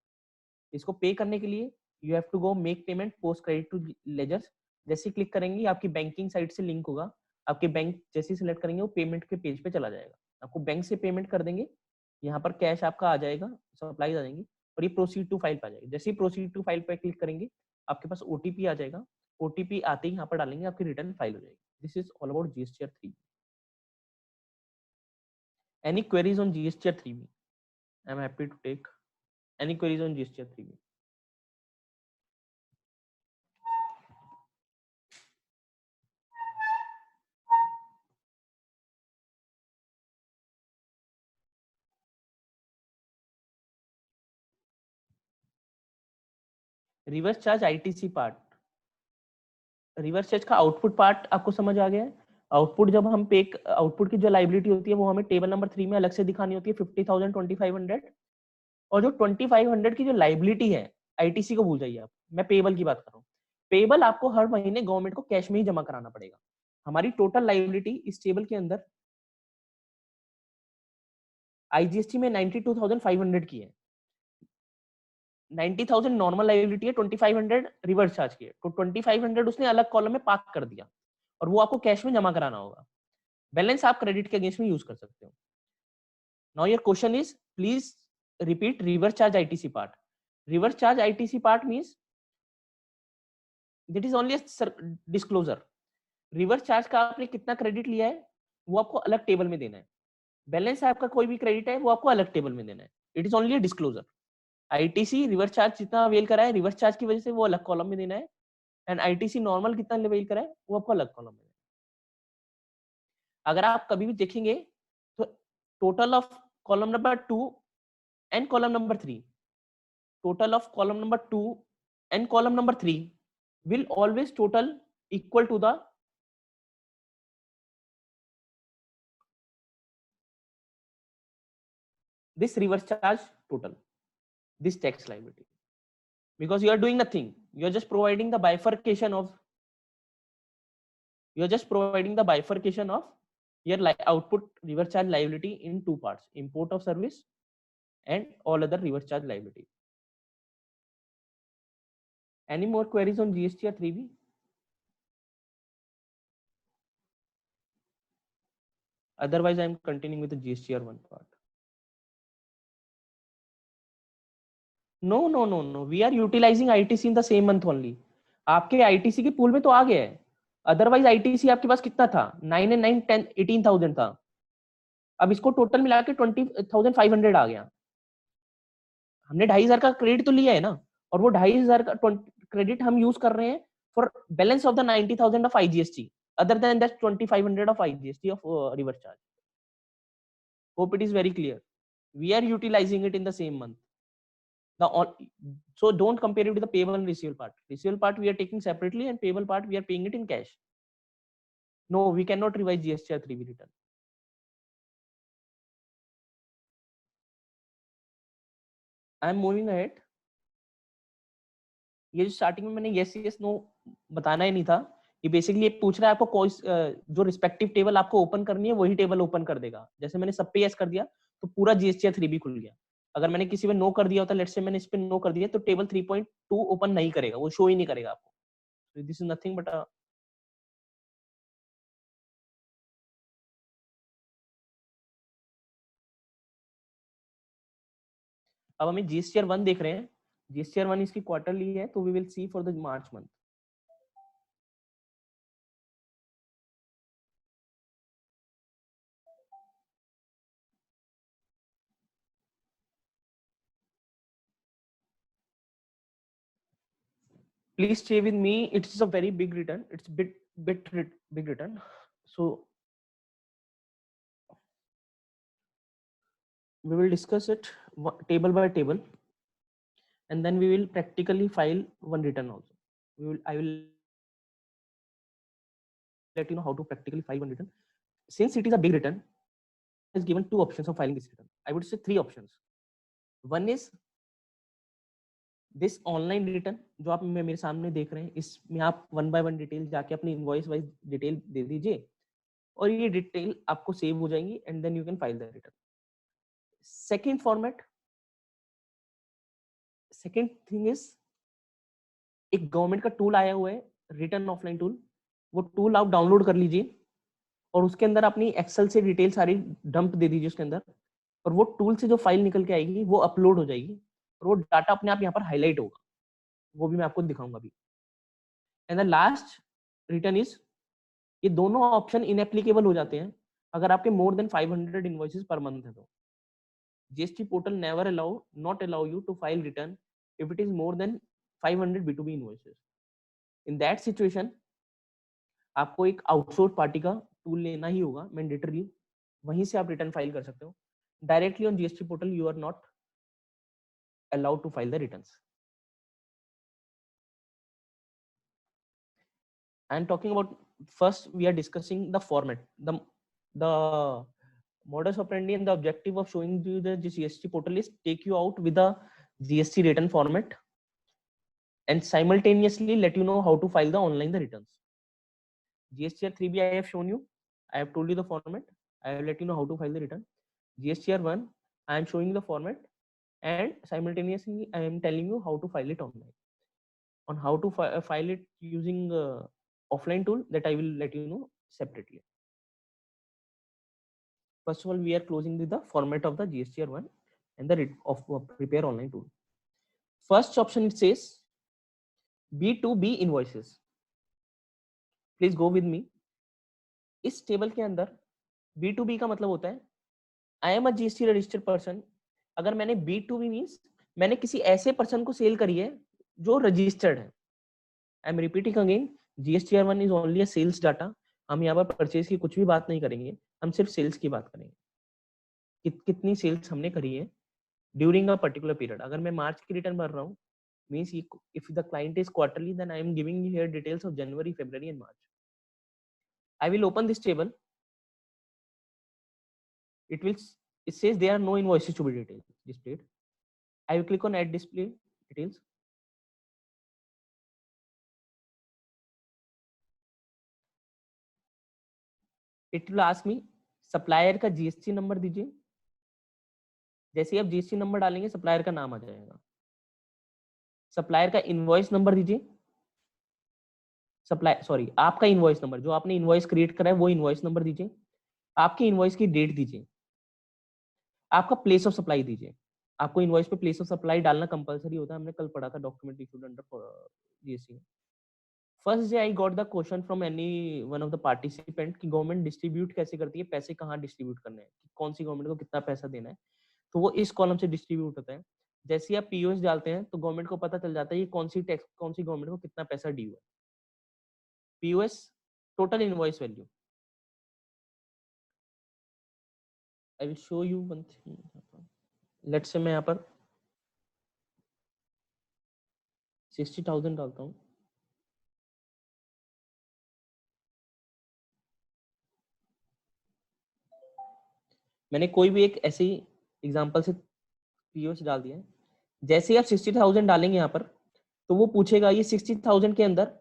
इसको पे करने के लिए you have to go make payment post credit to ledgers. जैसे क्लिक करेंगे आपकी बैंकिंग साइट से लिंक होगा, आपके बैंक जैसे सिलेक्ट करेंगे वो पेमेंट के पेज पे चला जाएगा, आपको बैंक से पेमेंट कर देंगे, यहाँ पर कैश आपका आ जाएगा, सप्लाईज आ जाएंगी और ये प्रोसीड टू फाइल पे आ जाएगी। जैसे ही प्रोसीड टू फाइल पे क्लिक करेंगे आपके पास ओटीपी आ जाएगा, ओटीपी आते ही यहाँ पर डालेंगे आपकी रिटर्न फाइल हो जाएगी। This is all about GSTR 3। Any queries on GSTR 3B? I'm happy to take any queries on GSTR 3B. Reverse charge ITC part, reverse charge का आउटपुट पार्ट आपको समझ आ गया है। आउटपुट जब हम पे, आउटपुट की जो लाइबिलिटी होती है वो हमें टेबल नंबर 3 में अलग से दिखानी होती है 50,000 2,500। और जो 2,500 की जो लाइबिलिटी है आईटीसी को भूल जाइए आप, मैं पेबल की बात कर रहा हूँ। पेबल आपको हर महीने गवर्नमेंट को कैश में ही जमा कराना पड़ेगा। हमारी टोटल लाइबिलिटी इस टेबल के अंदर आईजीएसटी में 92,500 की है, 90,000 नॉर्मल लायबिलिटी है, 2,500 रिवर्स चार्ज की है, तो 2,500 उसने अलग कॉलम में पार्क कर दिया और वो आपको कैश में जमा कराना होगा। बैलेंस आप क्रेडिट के अगेंस्ट में यूज कर सकते हो। Now your question is please repeat reverse charge ITC part. Reverse charge ITC part means that is only disclosure. Reverse charge का आपने कितना क्रेडिट लिया है वो आपको अलग टेबल में देना है, बैलेंस आपका कोई भी क्रेडिट है वो आपको अलग टेबल में देना है। It is only disclosure. ITC reverse charge जितना अवेल करा है रिवर्स चार्ज की वजह से वो अलग कॉलम में देना है, एंड आईटीसी नॉर्मल कितना अवेल करा है वो आपको अलग कॉलम में देना है। अगर आप कभी भी देखेंगे तो total of column number 2 and column number 3, total of column number 2 and column number 3 will always total equal to the this reverse charge total, this tax liability, because you are doing nothing, you are just providing the bifurcation of your output reverse charge liability in two parts: import of service and all other reverse charge liability. Any more queries on GSTR 3B? Otherwise I am continuing with the GSTR 1 part. No, we are utilizing ITC in the same month only. आपके ITC के pool में तो आ गया है, otherwise ITC आपके पास कितना था? 9 and 9 10 18,000 था, अब इसको टोटल मिला के 20,500 आ गया। हमने 2,500 का क्रेडिट तो लिया है ना, और वो 2,500 का क्रेडिट हम यूज कर रहे हैं for balance of the 90,000 of IGST, other than that 2,500 of IGST of reverse charge. Hope it is very clear. We are utilising it in the same month. The so don't compare it with the payable and receivable part. Receivable part we are taking separately and payable part we are paying it in cash. No, we cannot revise GSTR 3B return. I am moving ahead. ये जो starting में मैंने yes yes no बताना ही नहीं था, ये basically ये पूछ रहा है आपको कोई जो रिस्पेक्टिव टेबल आपको ओपन करनी है वही टेबल ओपन कर देगा। जैसे मैंने सब पे yes कर दिया तो पूरा GSTR 3B खुल गया। अगर मैंने किसी में नो कर दिया होता, लेट्स से मैंने इस पे नो कर दिया, तो टेबल 3.2 ओपन नहीं करेगा, वो शो ही नहीं करेगा आपको। दिस इज नथिंग बट अब हमें जीएसटीआर 1 देख रहे हैं, जीएसटीआर 1 इसकी क्वार्टरली है, तो we will see for the March month. Please stay with me. It is a very big return. It's big return. So we will discuss it table by table, and then we will practically file one return also. I will let you know how to practically file one return. Since it is a big return, is given two options of filing this return. I would say three options. One is this online return जो आप मेरे सामने देख रहे हैं, इसमें आप one by one detail जाके अपनी इनवॉइस वाइज डिटेल दे दीजिए और ये डिटेल आपको सेव हो जाएंगी and then you can file the return. Second format, second thing is एक गवर्नमेंट का टूल आया हुआ है रिटर्न ऑफलाइन टूल. वो टूल आप डाउनलोड कर लीजिए और उसके अंदर अपनी एक्सेल से डिटेल सारी डंप दे दीजिए उसके अंदर, और वो टूल से जो फाइल निकल के आएगी वो अपलोड हो जाएगी और वो डाटा अपने आप यहाँ पर हाईलाइट होगा. वो भी मैं आपको दिखाऊंगा अभी. And the last return is, ये दोनों ऑप्शन इनएप्लीकेबल हो जाते हैं अगर आपके more than 500 invoices per month है तो. GST portal never not allow you to file return if it is more than 500 B2B invoices. In that situation आपको एक आउटसोर्स पार्टी का टूल लेना ही होगा मैंडेटरली. वहीं से आप रिटर्न फाइल कर सकते हो. Directly on GST portal you are not allowed to file the returns. And talking about, first we are discussing the format, the modus operandi and the objective of showing you the GST portal is take you out with the GST return format and simultaneously let you know how to file the online the returns. GSTR 3B I have shown you, I have told you the format, I have let you know how to file the return. GSTR 1 I am showing the format and simultaneously I am telling you how to file it online. On how to file it using offline tool, that I will let you know separately. First of all, we are closing with the format of the GSTR 1 and the prepare online tool. First option it says B2B invoices. Please go with me. इस table के अंदर B2B का मतलब होता है I am a GST registered person. अगर मैंने B2B means मैंने किसी ऐसे पर्सन को सेल करी है जो रजिस्टर्ड है. I am repeating again, GSTR 1 is only a sales data. हम यहाँ पर परचेज की कुछ भी बात नहीं करेंगे, हम सिर्फ सेल्स की बात करेंगे. कितनी सेल्स हमने करी है ड्यूरिंग अ पर्टिकुलर पीरियड. अगर मैं मार्च की रिटर्न भर रहा हूँ, means if the client is quarterly, then I am giving you here details of January, February and March. I will open this table. It says there are no invoices to be displayed. I will click on add display details. It will ask me supplier का GST number दीजिए. जैसे ही आप GST number डालेंगे supplier का नाम आ जाएगा. Supplier का इनवॉइस नंबर दीजिए. आपका इनवॉइस नंबर जो आपने इनवॉइस क्रिएट करा है वो इनवॉइस नंबर दीजिए. आपकी इनवॉइस की डेट दीजिए. आपका प्लेस ऑफ सप्लाई दीजिए. आपको इनवॉइस पे प्लेस ऑफ सप्लाई डालना कंपलसरी होता है. हमने कल पढ़ा था document issued under GST. First day I got the question from any one of the participant कि गवर्नमेंट डिस्ट्रीब्यूट कैसे करती है, पैसे कहाँ डिस्ट्रीब्यूट करने हैं, कौन सी गवर्नमेंट को कितना पैसा देना है. तो वो इस कॉलम से डिस्ट्रीब्यूट होता है. जैसे ही आप पीओएस डालते हैं तो गवर्नमेंट को पता चल जाता है ये कौन सी टैक्स, कौन सी गवर्नमेंट को कितना पैसा ड्यू है. POS total invoice value. I will show you one thing. Let's say मैं यहाँ पर 60,000 डालता हूँ. मैंने कोई भी एक ऐसे ही एग्जांपल से पीओएस डाल दिया है. जैसे ही आप 60,000 डालेंगे यहाँ पर तो वो पूछेगा ये 60,000 के अंदर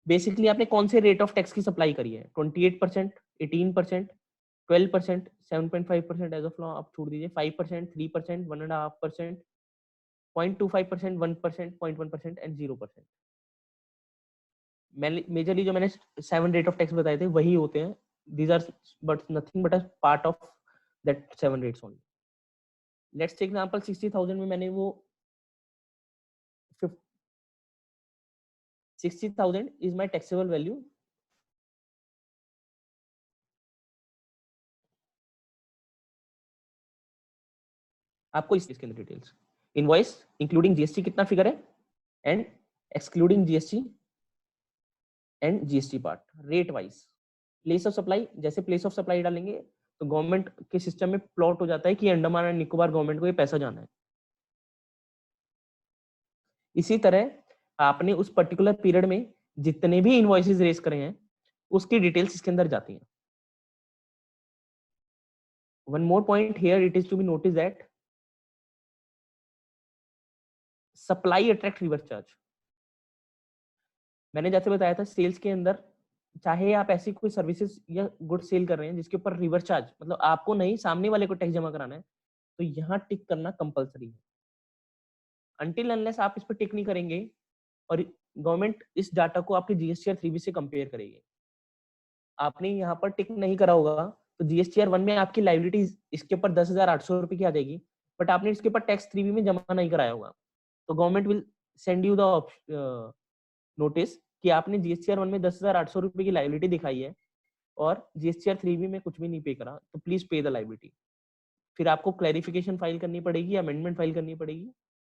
बेसिकली आपने कौन से रेट ऑफ टैक्स की सप्लाई करी है. 28%, 18%, 12%, 7.5% एज ऑफ नाउ आप छोड़ दीजिए, 5%, 3%, 1.5%, 0.25%, 1%, 0.1% एंड 0%. मेजरली जो मैंने 7 रेट ऑफ टैक्स बताए थे वही होते हैं. These are but nothing but a part of that 7 rates only. Let's take example 60,000 में मैंने वो 60,000 इज माय टैक्सेबल वैल्यू। आपको इसके अंदर डिटेल्स, इनवॉइस इंक्लूडिंग जीएसटी कितना फिगर है and excluding GST and GST part, rate wise. Place of supply, जैसे place of supply डालेंगे तो गवर्नमेंट के सिस्टम में प्लॉट हो जाता है कि अंडमान एंड निकोबार गवर्नमेंट को ये पैसा जाना है। इसी तरह आपने उस पर्टिकुलर पीरियड में जितने भी इनवॉइसेस रेज करे हैं उसकी डिटेल्स इसके अंदर जाती हैं। One more point here it is to be notice that supply attract reverse charge. मैंने जैसे बताया था सेल्स के अंदर, चाहे आप ऐसी कोई सर्विसेज या गुड सेल कर रहे हैं जिसके ऊपर रिवर्स चार्ज, मतलब आपको नहीं सामने वाले को टैक्स जमा कराना है, तो यहाँ टिक करना कंपलसरी है। अनटिल अनलेस आप इस पर टिक नहीं करेंगे और गवर्नमेंट इस डाटा को आपके जीएसटीआर 3B से कंपेयर करेगी, आपने यहाँ पर टिक नहीं करा होगा तो जीएसटीआर 1 में आपकी लाइबिलिटी इसके ऊपर 10,800 रुपए की आ जाएगी, बट आपने इसके ऊपर टैक्स 3B में जमा नहीं कराया होगा, तो government will send you the notice कि आपने जीएसटीआर 1 में 10,800 रुपए की लाइबिलिटी दिखाई है और जीएसटीआर 3B में कुछ भी नहीं पे करा, तो प्लीज पे द लाइबिलिटी। फिर आपको क्लैरिफिकेशन फाइल करनी पड़ेगी, अमेंडमेंट फाइल करनी पड़ेगी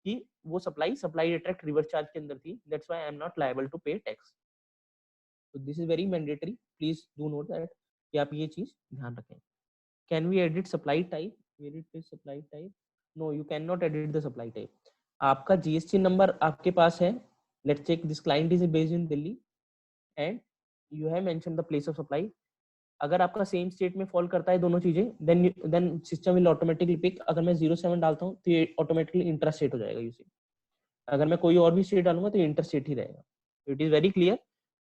कि वो सप्लाई अट्रैक्ट रिवर्स चार्ज के अंदर थी, that's why I am not liable to pay tax. तो this is very mandatory, please do note that कि आप ये चीज ध्यान रखें। Can we edit supply type, edit this supply type, no you can not edit the supply type. आपका GST number आपके पास है, let's check this client is based in Delhi and you have mention the place of supply. अगर आपका same state में fall करता है दोनों चीजें, देन सिस्टम विल ऑटोमेटिकली पिक। अगर मैं 07 डालता हूँ तो ये ऑटोमेटिकली इंट्रा स्टेट हो जाएगा यूसी। अगर मैं कोई और भी स्टेट डालूंगा तो इंटर स्टेट ही रहेगा। It is very clear,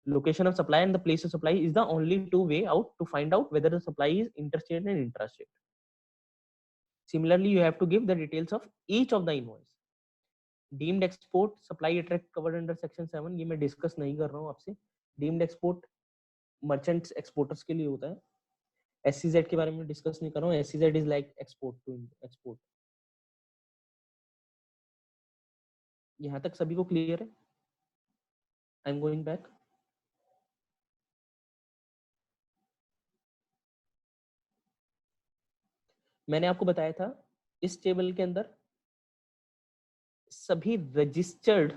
location of supply and the place of supply is the only two way out to find out whether the supply is interstate and intrastate. Similarly, you have to give the details of each of the invoice. Deemed export supply attract covered under section 7, ये मैं discuss नहीं कर रहा हूँ आपसे। Deemed export merchants exporters के लिए होता है, एससीजेड के बारे में डिस्कस नहीं कर रहा हूँ। SEZ is like export to export. यहाँ तक सभी को क्लियर है? I am going back. मैंने आपको बताया था इस टेबल के अंदर सभी रजिस्टर्ड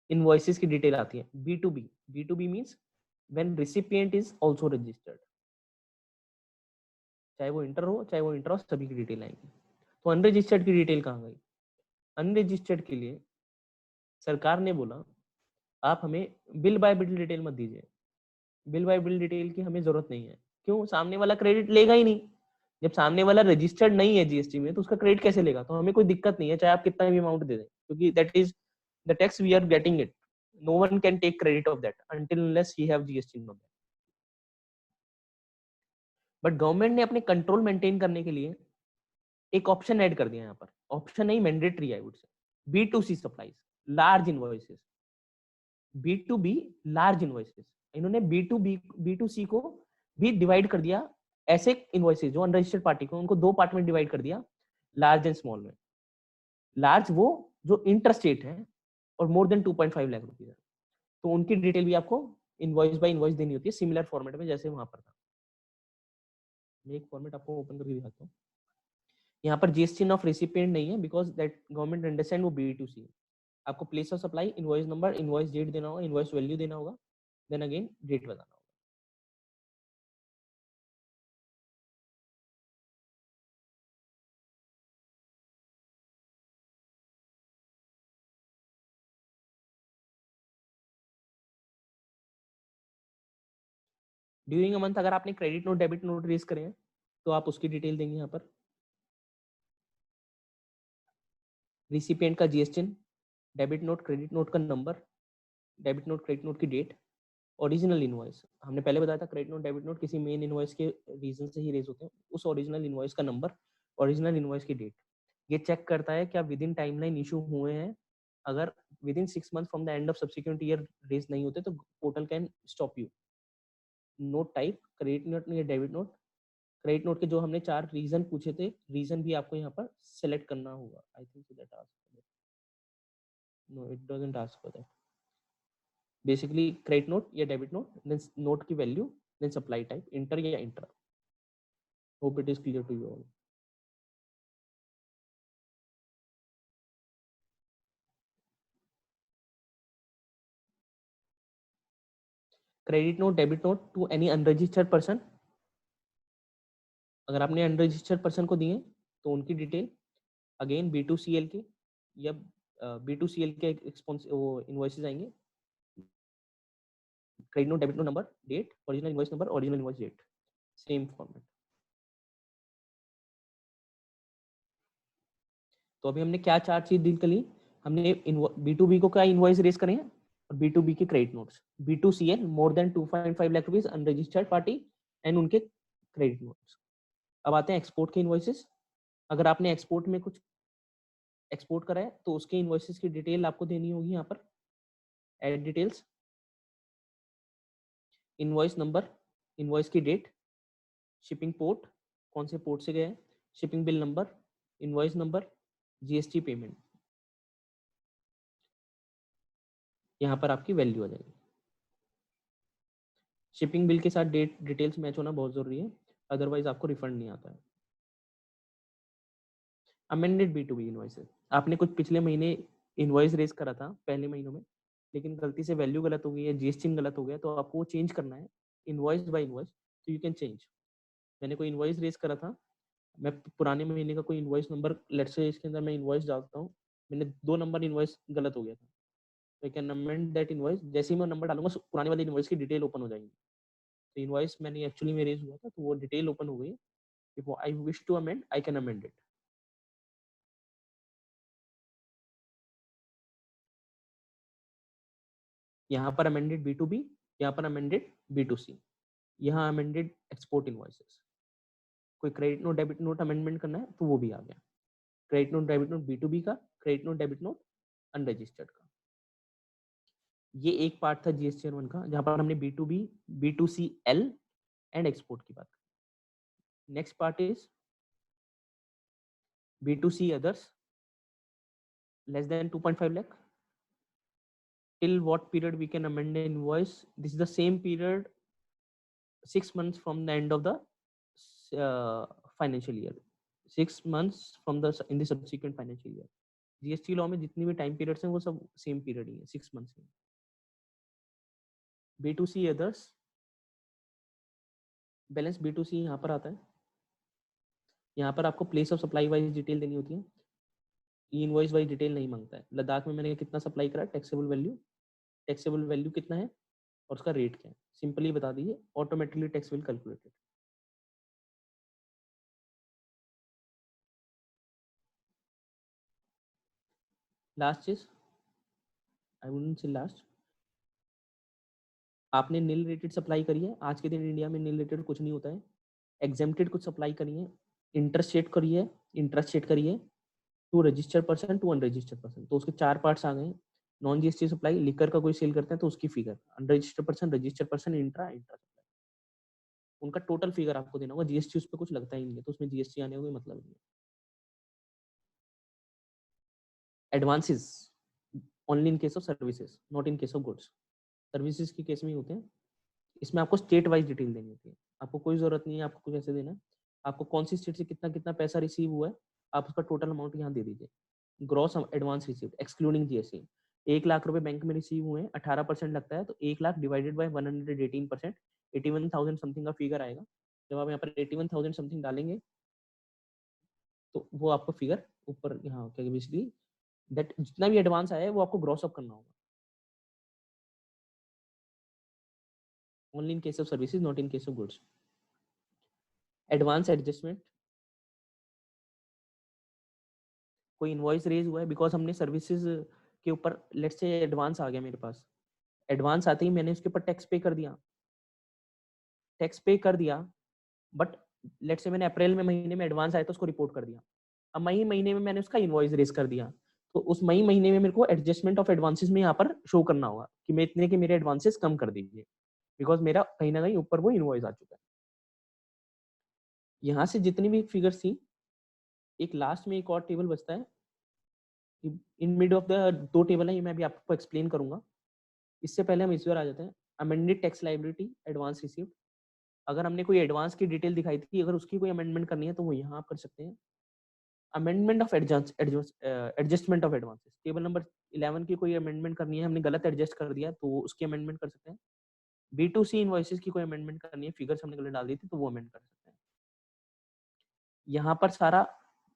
इनवॉइसेस की डिटेल आती है। B2B, B2B means when recipient is also registered, चाहे वो इंटर हो चाहे वो इंटर हो, सभी की डिटेल आएगी। तो अनरजिस्टर्ड की डिटेल कहाँ गई? अनरजिस्टर्ड के लिए सरकार ने बोला आप हमें बिल बाय बिल डिटेल मत दीजिए, बिल बाय बिल डिटेल की हमें जरूरत नहीं है। क्यों? सामने वाला क्रेडिट लेगा ही नहीं। जब सामने वाला रजिस्टर्ड नहीं है जीएसटी में तो उसका क्रेडिट कैसे लेगा? तो हमें कोई दिक्कत नहीं है चाहे आप कितना भी अमाउंट दे दें, क्योंकि that is the tax we are getting it. No one can take credit of that until unless he have GST number। But government ने अपने कंट्रोल मेंटेन करने के लिए एक ऑप्शन ऐड कर दिया यहाँ पर। ऑप्शन नहीं, मैंडेटरी आई वुड से। B2C supplies, large invoices. B2B large invoices, इन्होंने B2C को भी डिवाइड कर दिया। ऐसे इनवॉइसेस जो अनरजिस्टर्ड पार्टी को, उनको दो पार्ट में डिवाइड कर दिया, लार्ज एंड स्मॉल में। लार्ज वो जो इंटर स्टेट है और मोर देन 2.5 लाख रुपीज है, तो उनकी डिटेल भी आपको इनवॉइस बाय इनवॉइस देनी होती है, सिमिलर फॉर्मेट में जैसे वहां पर था। मैं एक फॉर्मेट आपको ओपन करके दिखाता हूँ। यहाँ पर जीएसटी ऑफ रेसिपिएंट नहीं है बिकॉज दैट गवर्नमेंट अंडरस्टैंड वो B2C है। आपको place of supply, invoice number, invoice date देना होगा, इनवॉइस वैल्यू देना होगा, देन अगेन डेट बताना होगा। ड्यूरिंग अ मंथ अगर आपने credit note debit note raise करे हैं तो आप उसकी डिटेल देंगे। यहाँ पर रिसिपिएंट का GST, debit note credit note का नंबर, डेबिट नोट क्रेडिट नोट की डेट, ओरिजिनल इनवॉइस। हमने पहले बताया था क्रेडिट नोट डेबिट नोट किसी मेन इनवॉइस के रीजन से ही रेज होते हैं, उस ओरिजिनल इनवॉइस का नंबर, ओरिजिनल इनवॉइस की डेट। ये चेक करता है क्या विद इन टाइमलाइन इशू हुए हैं। अगर within 6 month from the end of subsequent year raise नहीं होते तो portal can stop you. Note type credit note या डेबिट नोट, क्रेडिट नोट के जो हमने 4 रीजन पूछे थे, रीजन भी आपको यहाँ पर सेलेक्ट करना होगा। I think so that ask, no it doesn't ask for that. Basically credit note या डेबिट नोट, देन नोट की value, then supply type, inter या intra. Hope it is clear to you all. Credit note, debit note to any unregistered person. अगर आपने unregistered person को दिए तो उनकी detail, again B2CL के या B2CL के वो इनवॉइसेस आएंगे। Credit note, debit note number, date, original invoice number, original invoice date, same format. तो अभी हमने क्या 4 चीज डील कर ली? हमने B2B को क्या इनवॉइस रेज करें और B2B के credit notes, B2CL more than 2.5 lakh rupees unregistered party and उनके क्रेडिट नोट्स। अब आते हैं एक्सपोर्ट के इनवॉइसेस। अगर आपने एक्सपोर्ट में कुछ एक्सपोर्ट करा है तो उसके इनवॉइसेस की डिटेल आपको देनी होगी यहाँ पर। Add details, invoice number, invoice की डेट, शिपिंग पोर्ट, कौन से पोर्ट से गए हैं, shipping bill number, invoice number, GST payment. यहाँ पर आपकी वैल्यू आ जाएगी। शिपिंग बिल के साथ डेट डिटेल्स मैच होना बहुत जरूरी है, अदरवाइज आपको रिफंड नहीं आता है। अमेंडेड B2B इनवॉइसेस, आपने कुछ पिछले महीने इनवॉइस रेज करा था पहले महीनों में, लेकिन गलती से वैल्यू गलत हो गई है, GST गलत हो गया, तो आपको वो चेंज करना है इनवॉइस बाय इनवॉइस, तो यू कैन चेंज। मैंने कोई इनवॉइस रेज करा था, मैं पुराने महीने का कोई इनवॉइस नंबर, लेट्स से इसके अंदर मैं इनवॉइस डालता हूँ, मैंने 2 नंबर इनवॉइस गलत हो गया था, तो आई कैन अमेंड दैट इनवॉइस। जैसे ही मैं नंबर डालूंगा पुराने वाली इनवॉइस की डिटेल ओपन हो जाएगी। तो इनवॉइस मैंने एक्चुअली में रेज हुआ था, तो वो डिटेल ओपन हो गई। If I wish to amend, I can amend it. यहाँ पर अमेंडेड B2B, यहाँ पर अमेंडेड B2C, यहाँ अमेंडेड एक्सपोर्ट इनवॉइसेस। कोई credit note, debit note amendment करना है तो वो भी आ गया। Credit note, debit note B2B का, credit note, debit note unregistered का। ये एक पार्ट था GST1 का, जहां पर हमने B2B, B2CL एंड एक्सपोर्ट की बात की। Next part is B2C others, less than 2.5 lakh। Till what period we can amend an invoice? This is the same period, 6 months from the end of the uh, financial year, 6 months from the in the subsequent financial year। GST law में जितनी भी time periods हैं वो सब same period ही है, 6 months है। B2C others, balance B2C यहाँ पर आता है। यहाँ पर आपको place of supply wise detail देनी होती है, इनवॉइस वाइज डिटेल नहीं मांगता है। लद्दाख में मैंने कितना सप्लाई करा, टैक्सेबल वैल्यू कितना है और उसका रेट क्या है, सिंपली बता दीजिए, automatically tax will calculated. Last चीज, आई वुडंट से लास्ट, आपने नील रेटेड सप्लाई करी है। आज के दिन इंडिया में नील रेटेड कुछ नहीं होता है। एग्जेम्प्टेड कुछ सप्लाई करी है, इंटरस्टेट करी है, इंटरस्टेट करी है, to registered person, to unregistered person, तो उसके 4 पार्ट्स आ गए। नॉन GST सप्लाई, लिकर का कोई सेल करता है तो उसकी figure, unregistered person, registered person, intra intra supply, उनका टोटल फिगर आपको देना होगा। GST उस पर कुछ लगता ही नहीं है, तो उसमें GST आने का कोई मतलब नहीं है। Advances only in case of services, not in case of goods. Services के केस में होते हैं, इसमें आपको स्टेट वाइज डिटेल देनी होती है। आपको कोई जरूरत नहीं है आपको कुछ ऐसे देना है, आपको कौन सी स्टेट से कितना कितना पैसा रिसीव हुआ है, आप उसका टोटल अमाउंट यहाँ दे दीजिए। Gross advance receive excluding GST, 1 lakh रुपए बैंक में रिसीव हुए हैं, 18% लगता है, तो 1 लाख डिवाइडेड बाय 118%, 81,000 समथिंग का फिगर आएगा। जब आप यहाँ पर 81,000 समथिंग डालेंगे तो वो आपको फिगर ऊपर यहाँ क्या बेसिकली दैट जितना भी एडवांस आया है वो आपको ग्रॉस अप करना होगा। Only in case of services, not in case of goods. Advance adjustment, कोई इनवॉइस रेज हुआ है बिकॉज हमने सर्विसेज के ऊपर लेट्स से एडवांस आ गया मेरे पास, एडवांस आते ही मैंने उसके ऊपर टैक्स पे कर दिया, बट लेट्स से मैंने अप्रैल में महीने में एडवांस आया तो उसको रिपोर्ट कर दिया। अब मई महीने में मैंने उसका इनवॉइस रेज कर दिया, तो उस मई महीने में मेरे को एडजस्टमेंट ऑफ एडवांसेस में यहाँ पर शो करना होगा कि मैं इतने के मेरे एडवांसेस कम कर दीजिए, बिकॉज मेरा कहीं ना कहीं ऊपर वो इनवॉइस आ चुका है। यहाँ से जितनी भी फिगर्स थी, एक लास्ट में एक और टेबल बचता है, in mid of the 2 table है, ये मैं अभी आपको एक्सप्लेन करूंगा। इससे पहले हम इस बार आ जाते हैं, amended tax liability advance received. अगर हमने कोई एडवांस की डिटेल दिखाई थी, अगर उसकी कोई अमेंडमेंट करनी है तो वो यहाँ आप कर सकते हैं। Amendment of adjustment of advances, table number 11 की कोई अमेंडमेंट करनी है, हमने गलत एडजस्ट कर दिया तो उसकी अमेंडमेंट कर सकते हैं। B2C इनवॉइसेस की कोई अमेंडमेंट करनी है, फिगर्स हमने गलत डाल दी थी तो वो अमेंड कर सकते हैं। यहाँ पर सारा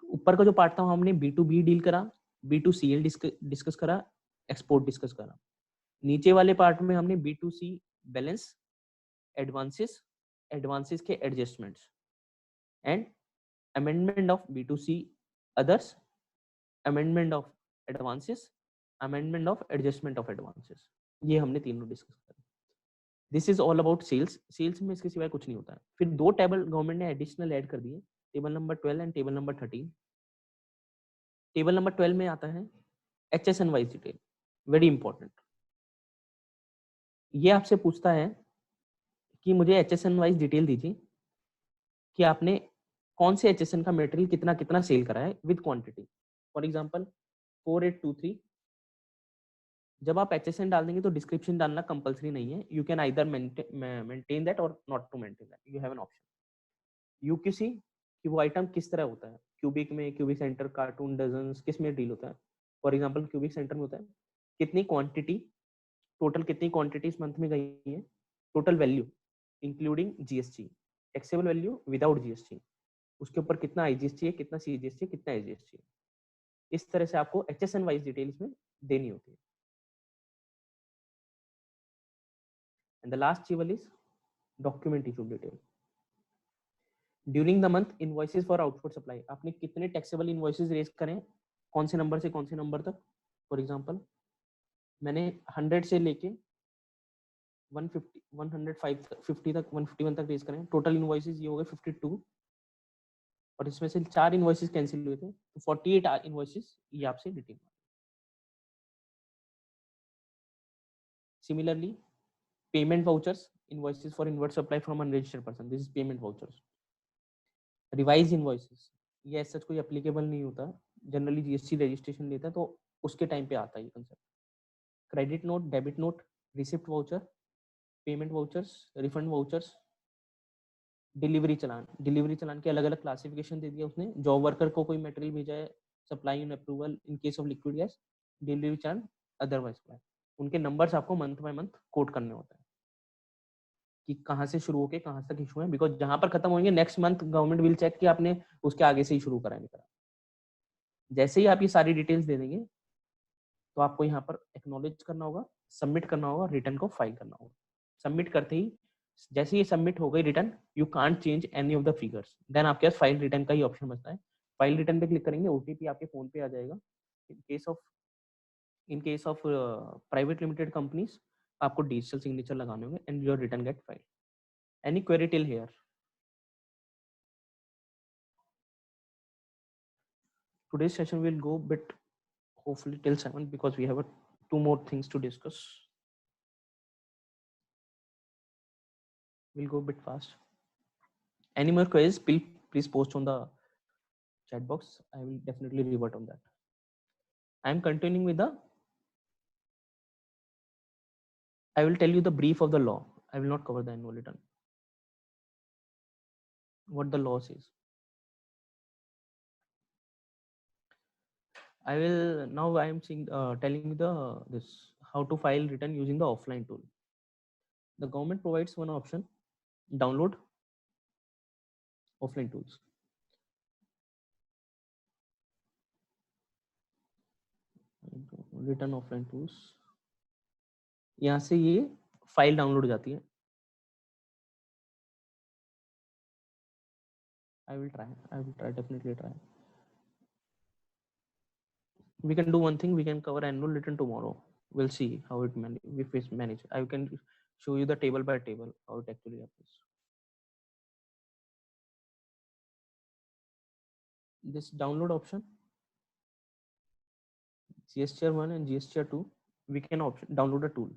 ऊपर का जो पार्ट था हमने B2B डील करा, B2CL डिस्कस करा, एक्सपोर्ट डिस्कस करा। नीचे वाले पार्ट में हमने B2C बैलेंस, एडवांसेस, एडवांसेस के adjustments and amendment of B2C others, amendment of advances, amendment of adjustment of advances, ये हमने तीनों डिस्कस करा। This is all about sales. Sales में इसके सिवाय कुछ नहीं होता है। फिर 2 टेबल गवर्नमेंट ने एडिशनल ऐड कर दिए, table number 12 and table number 13। Table number 12 में आता है HSN wise detail, very important. ये आपसे पूछता है कि मुझे HSN वाइज डिटेल दीजिए कि आपने कौन से HSN का मटेरियल कितना कितना सेल करा है विद क्वांटिटी। फॉर एग्जांपल 4823, जब आप HSN डाल देंगे तो डिस्क्रिप्शन डालना कंपलसरी नहीं है, you can either maintain that or not to maintain that, you have an option. UQC कि वो आइटम किस तरह होता है, क्यूबिक में, क्यूबिक सेंटर, कार्टून, डजन, किस में डील होता है। फॉर एग्जांपल क्यूबिक सेंटर में होता है कितनी क्वांटिटी, टोटल कितनी क्वांटिटी इस मंथ में गई है, total value including GST, taxable value without GST, उसके ऊपर कितना आईजीएसटी है, कितना सीजीएसटी, कितना एजीएसटी। इस तरह से आपको HSN वाइज डिटेल्स में देनी होती है। And the last table is document issue detail. During the month invoices for output supply, आपने कितने टैक्सेबल इनवॉइसेस रेज करें, कौन से नंबर से कौन से नंबर तक। फॉर एग्जांपल मैंने 100 से लेके 150 105 50 तक 151 तक रेज करें, टोटल इनवॉइसेस ये हो गए 52, और इसमें से 4 इनवॉइसेस कैंसिल हुए थे तो 48 इनवॉइसेस ये आपसे detail. Similarly payment vouchers, invoices for invert supply from unregistered person, this is payment vouchers. Revise invoices, ये सच कोई एप्लीकेबल नहीं होता, जनरली जीएसटी रजिस्ट्रेशन लेता है तो उसके टाइम पे आता है ये concept. Credit note, debit note, receipt voucher, payment vouchers, refund vouchers, delivery challan. Delivery challan के अलग अलग क्लासिफिकेशन दे दिया उसने, जॉब वर्कर को कोई मटेरियल भेजा है, supply in approval in case of liquid gas, delivery challan otherwise supply, उनके नंबर्स आपको मंथ बाय मंथ कोट करने होते हैं कि कहाँ से शुरू होके कहाँ तक इशू है, बिकॉज जहां पर खत्म होंगे next month government will check कि आपने उसके आगे से ही शुरू करा नहीं करा। जैसे ही आप ये सारी डिटेल्स दे देंगे तो आपको यहाँ पर एक्नॉलेज करना होगा, सबमिट करना होगा, रिटर्न को फाइल करना होगा। सबमिट करते ही जैसे ये सबमिट हो गई return, you can't change any of the figures, then आपके पास फाइल रिटर्न का ही ऑप्शन बचता है। फाइल रिटर्न पे क्लिक करेंगे, ओटीपी आपके फोन पे आ जाएगा। In case of private limited companies आपको डिजिटल सिग्नेचर लगाने होंगे and your return get file. Any query till here? Today's session will go bit hopefully till 7 because we have 2 more things to discuss. We'll go a bit fast. Any more queries? Please post on the chat box. I will definitely revert on that. I am continuing with the. I will tell you the brief of the law. I will not cover the annual return. What the law says. I will now. I am telling you the this how to file return using the offline tool. The government provides one option: download offline tools. Return offline tools. यहाँ से ये file download हो जाती है। I will try, definitely try. We can do one thing, we can cover annual return tomorrow. We'll see how it if it's managed. I can show you the table by table, how it actually happens. This download option, GSTR 1 and GSTR 2, we can download a tool.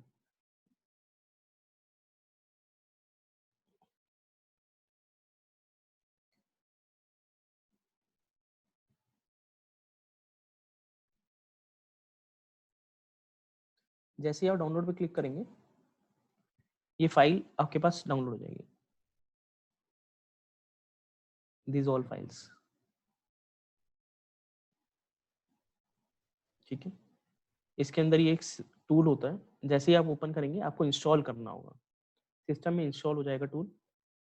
जैसे ही आप download पे click करेंगे ये file आपके पास download हो जाएगी, these all files. ठीक है, इसके अंदर ये एक टूल होता है, जैसे ही आप ओपन करेंगे आपको इंस्टॉल करना होगा, सिस्टम में इंस्टॉल हो जाएगा टूल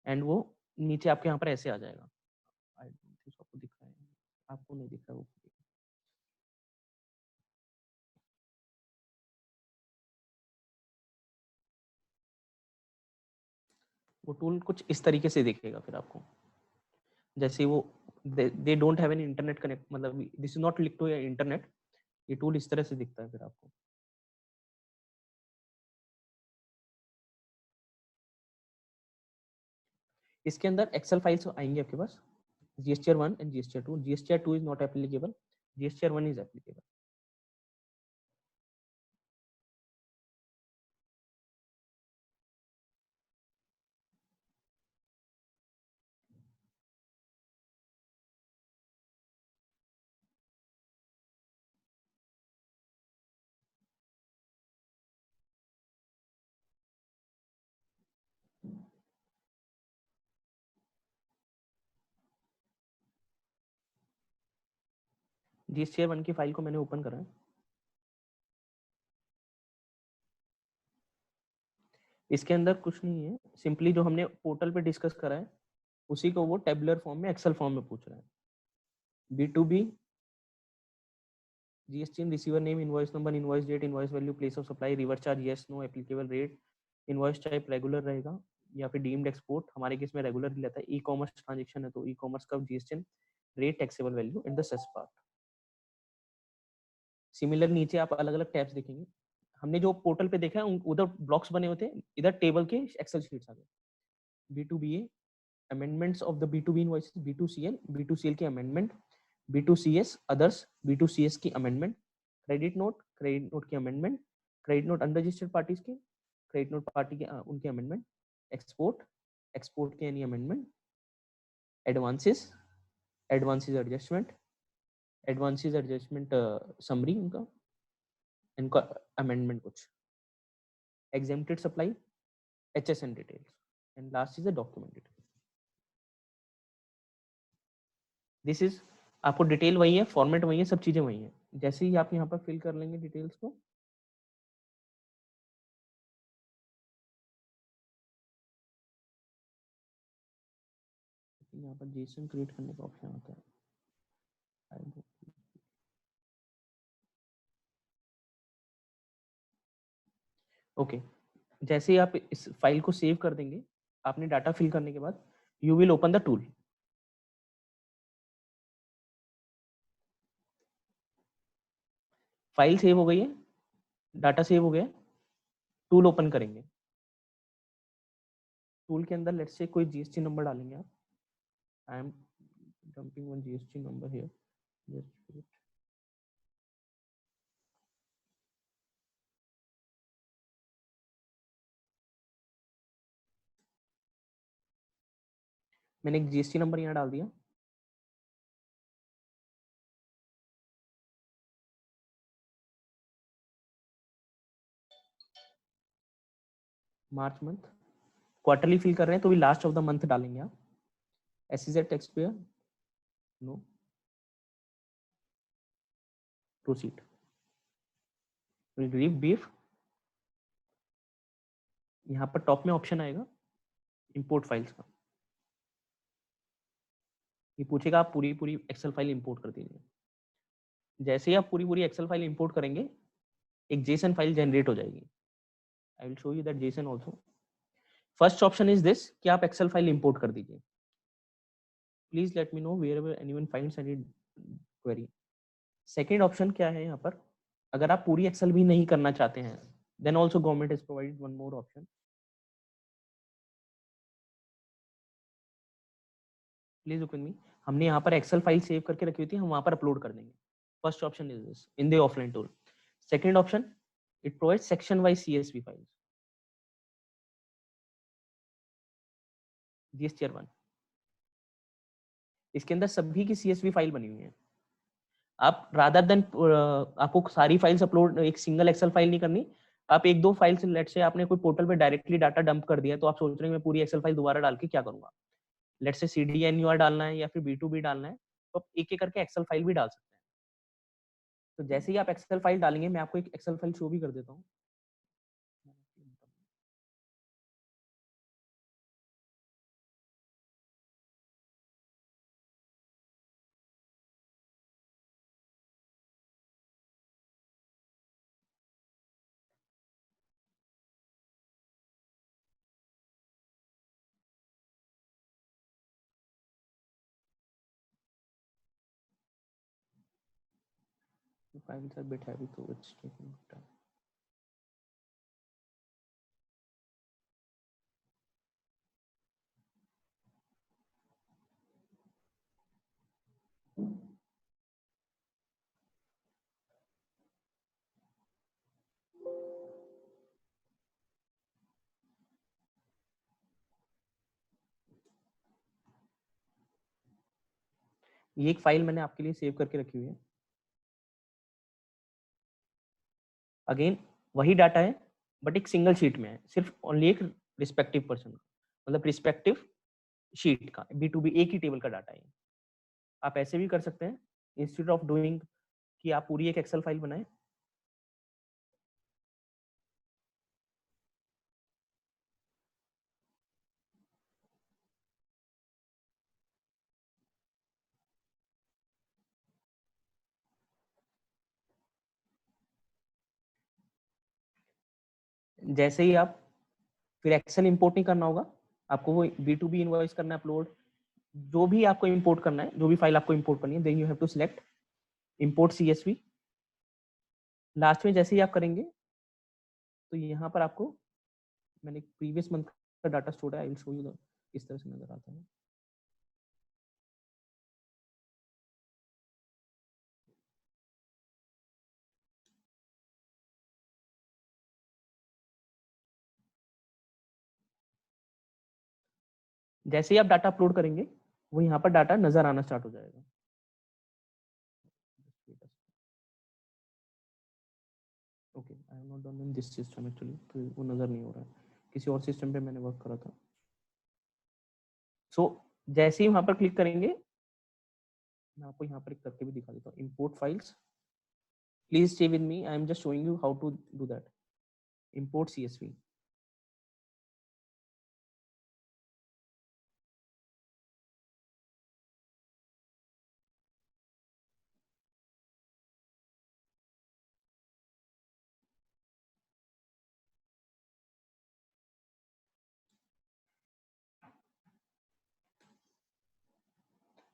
एंड वो नीचे आपके यहाँ पर ऐसे आ जाएगा। I don't think so, आपको दिख रहा है, आपको नहीं दिख रहा वो। वो टूल कुछ इस तरीके से दिखेगा फिर आपको, जैसे वो they don't have any internet connect, मतलब this is not link to internet, ये टूल इस तरह से दिखता है फिर आपको। इसके अंदर एक्सेल फाइल्स आएंगे आपके पास, GSTR 1 and GSTR 2। GSTR 2 is not applicable, GSTR 1 is applicable. GSTR 1 की फाइल को मैंने ओपन करा है, इसके अंदर कुछ नहीं है, सिंपली जो हमने पोर्टल पे डिस्कस करा है उसी को वो टेबुलर फॉर्म में एक्सेल फॉर्म में पूछ रहा है। B2B, GST, receiver name, invoice number, invoice date, invoice value, place of supply, reverse charge, yes no, applicable rate, invoice type regular रहेगा या फिर डीम्ड एक्सपोर्ट, हमारे केस में रेगुलर ही रहता है। ई कॉमर्स ट्रांजेक्शन है तो ई कॉमर्स का GST rate, taxable value and the cess part. Similar नीचे आप अलग अलग टैब्स देखेंगे, हमने जो पोर्टल पे देखा है उधर ब्लॉक्स बने होते हैं, इधर टेबल के एक्सेल शीट्स आ गए। B2BA, amendments of the B2B invoices, B2CL, B2CL की amendment, B2CS others, B2CS की amendment, credit note की amendment, credit note unregistered parties की, credit note party के उनके amendment, export के any amendment, advances adjustment summary इनका amendment कुछ, exempted supply, HSN details, and last is the document detail. This is, आपको detail वही है, फॉर्मेट वही है, सब चीजें वही है। जैसे ही आप यहाँ पर फिल कर लेंगे डिटेल्स को, यहाँ पर जेसन क्रिएट करने का ऑप्शन आता है। ओके, जैसे ही आप इस फाइल को सेव कर देंगे, आपने डाटा फिल करने के बाद you will open the tool. File save हो गई है, डाटा सेव हो गया, टूल ओपन करेंगे। टूल के अंदर लेट्स से कोई GST नंबर डालेंगे आप, I am dumping one GST number here, just मैंने एक GST नंबर यहाँ डाल दिया। मार्च मंथ, क्वार्टरली फिल कर रहे हैं तो भी लास्ट ऑफ द मंथ डालेंगे आप। SEZ tax payer, no, proceed, will give beef. यहाँ पर टॉप में ऑप्शन आएगा इंपोर्ट फाइल्स का, ये पूछेगा आप पूरी पूरी एक्सेल फाइल इंपोर्ट कर दीजिए। जैसे ही आप पूरी पूरी एक्सेल फाइल इंपोर्ट करेंगे एक जेसन फाइल जनरेट हो जाएगी। आई will show you that Jason also. First option is this कि आप एक्सेल फाइल इंपोर्ट कर दीजिए। Please let me know wherever anyone finds any query. Second option क्या है यहाँ पर, अगर आप पूरी एक्सेल भी नहीं करना चाहते हैं, then also government has provided one more option. Please look with me, हमने यहाँ पर एक्सेल फाइल सेव करके रखी हुई थी, हम वहाँ पर अपलोड कर देंगे। First option is this in the offline tool. Second option, it provides section wise CSV files. GSTR 1, इसके अंदर सभी की CSV फाइल बनी हुई है। आप रादर देन आपको सारी फाइल्स अपलोड एक सिंगल एक्सेल फाइल नहीं करनी, आप एक दो फाइल से, लेट से आपने कोई पोर्टल पे डायरेक्टली डाटा डंप कर दिया, तो आप सोच रहे हैं मैं पूरी एक्सेल फाइल दोबारा डाल के क्या करूंगा। लेट से CDNUR डालना है या फिर B2B डालना है, तो आप एक एक करके एक्सेल फाइल भी डाल सकते हैं। तो जैसे ही आप एक्सेल फाइल डालेंगे, मैं आपको एक एक्सेल फाइल शो भी कर देता हूँ। फाइल्स आर बिट हैवी, तो इट्स टेकिंग टाइम। ये एक फाइल मैंने आपके लिए सेव करके रखी हुई है। अगेन वही डाटा है, बट एक सिंगल शीट में है, सिर्फ ओनली एक रिस्पेक्टिव पर्सन का, मतलब रिस्पेक्टिव शीट का, B2B एक ही टेबल का डाटा है। आप ऐसे भी कर सकते हैं, इंस्टेड ऑफ डूइंग कि आप पूरी एक एक्सेल फाइल बनाएं। जैसे ही आप, फिर एक्सेल इंपोर्ट नहीं करना होगा आपको, वो B2B इनवॉइस करना है अपलोड, जो भी आपको इंपोर्ट करना है, जो भी फाइल आपको इंपोर्ट करनी है, then you have to select import CSV। Last में जैसे ही आप करेंगे, तो यहाँ पर आपको, मैंने प्रीवियस मंथ का डाटा स्टोर है, आई विल शो यू किस तरह से नजर आता है। जैसे ही आप डाटा अपलोड करेंगे, वो यहाँ पर डाटा नजर आना स्टार्ट हो जाएगा। Okay, I am not done in this system actually, तो वो नजर नहीं हो रहा है, किसी और सिस्टम पे मैंने वर्क करा था। सो जैसे ही वहां पर क्लिक करेंगे, मैं आपको यहाँ पर एक करके भी दिखा देता हूँ, import files. Please stay with me, I am just showing you how to do that. Import CSV।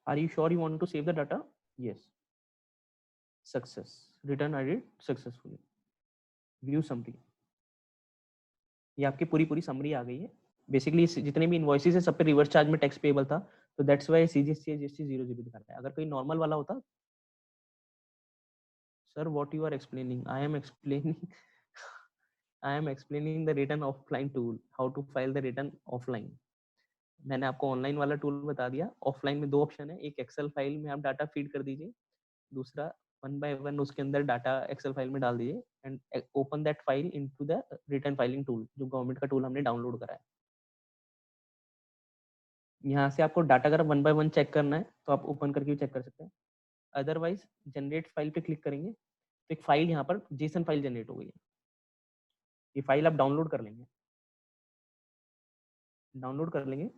Are you sure you want to save the data? Yes. Success. Return I did successfully. View summary. ये आपकी पूरी पूरी summary आ गई है। Basically जितने भी invoices है, सब पे रिवर्स चार्ज में टैक्स पेबल था, तो that's why CGST GST 0 GB दिखा रहा है। अगर कोई नॉर्मल वाला होता, sir what you are explaining, I am explaining I am explaining the return offline tool, how to file the return offline. मैंने आपको ऑनलाइन वाला टूल बता दिया। ऑफलाइन में दो ऑप्शन है, एक एक्सेल फाइल में आप डाटा फीड कर दीजिए, दूसरा वन बाय वन उसके अंदर डाटा एक्सेल फाइल में डाल दीजिए and open that file into the return filing tool, जो गवर्नमेंट का टूल हमने डाउनलोड करा है। यहाँ से आपको डाटा अगर वन बाय वन चेक करना है, तो आप ओपन करके भी चेक कर सकते हैं। अदरवाइज जनरेट फाइल पे क्लिक करेंगे, तो एक फाइल यहाँ पर जेसन फाइल जनरेट हो गई है। ये फाइल आप डाउनलोड कर लेंगे। डाउनलोड कर लेंगे।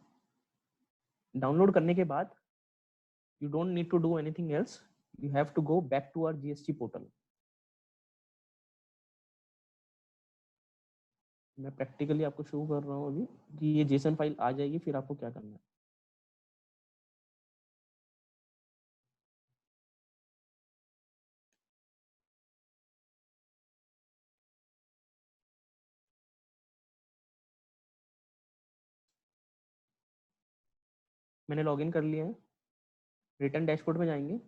डाउनलोड करने के बाद you don't need to do anything else, you have to go back to our GST portal। मैं प्रैक्टिकली आपको शो कर रहा हूँ अभी कि ये जेसन फाइल आ जाएगी, फिर आपको क्या करना है। मैंने लॉगिन कर लिया है। रिटर्न डैशबोर्ड में जाएंगे।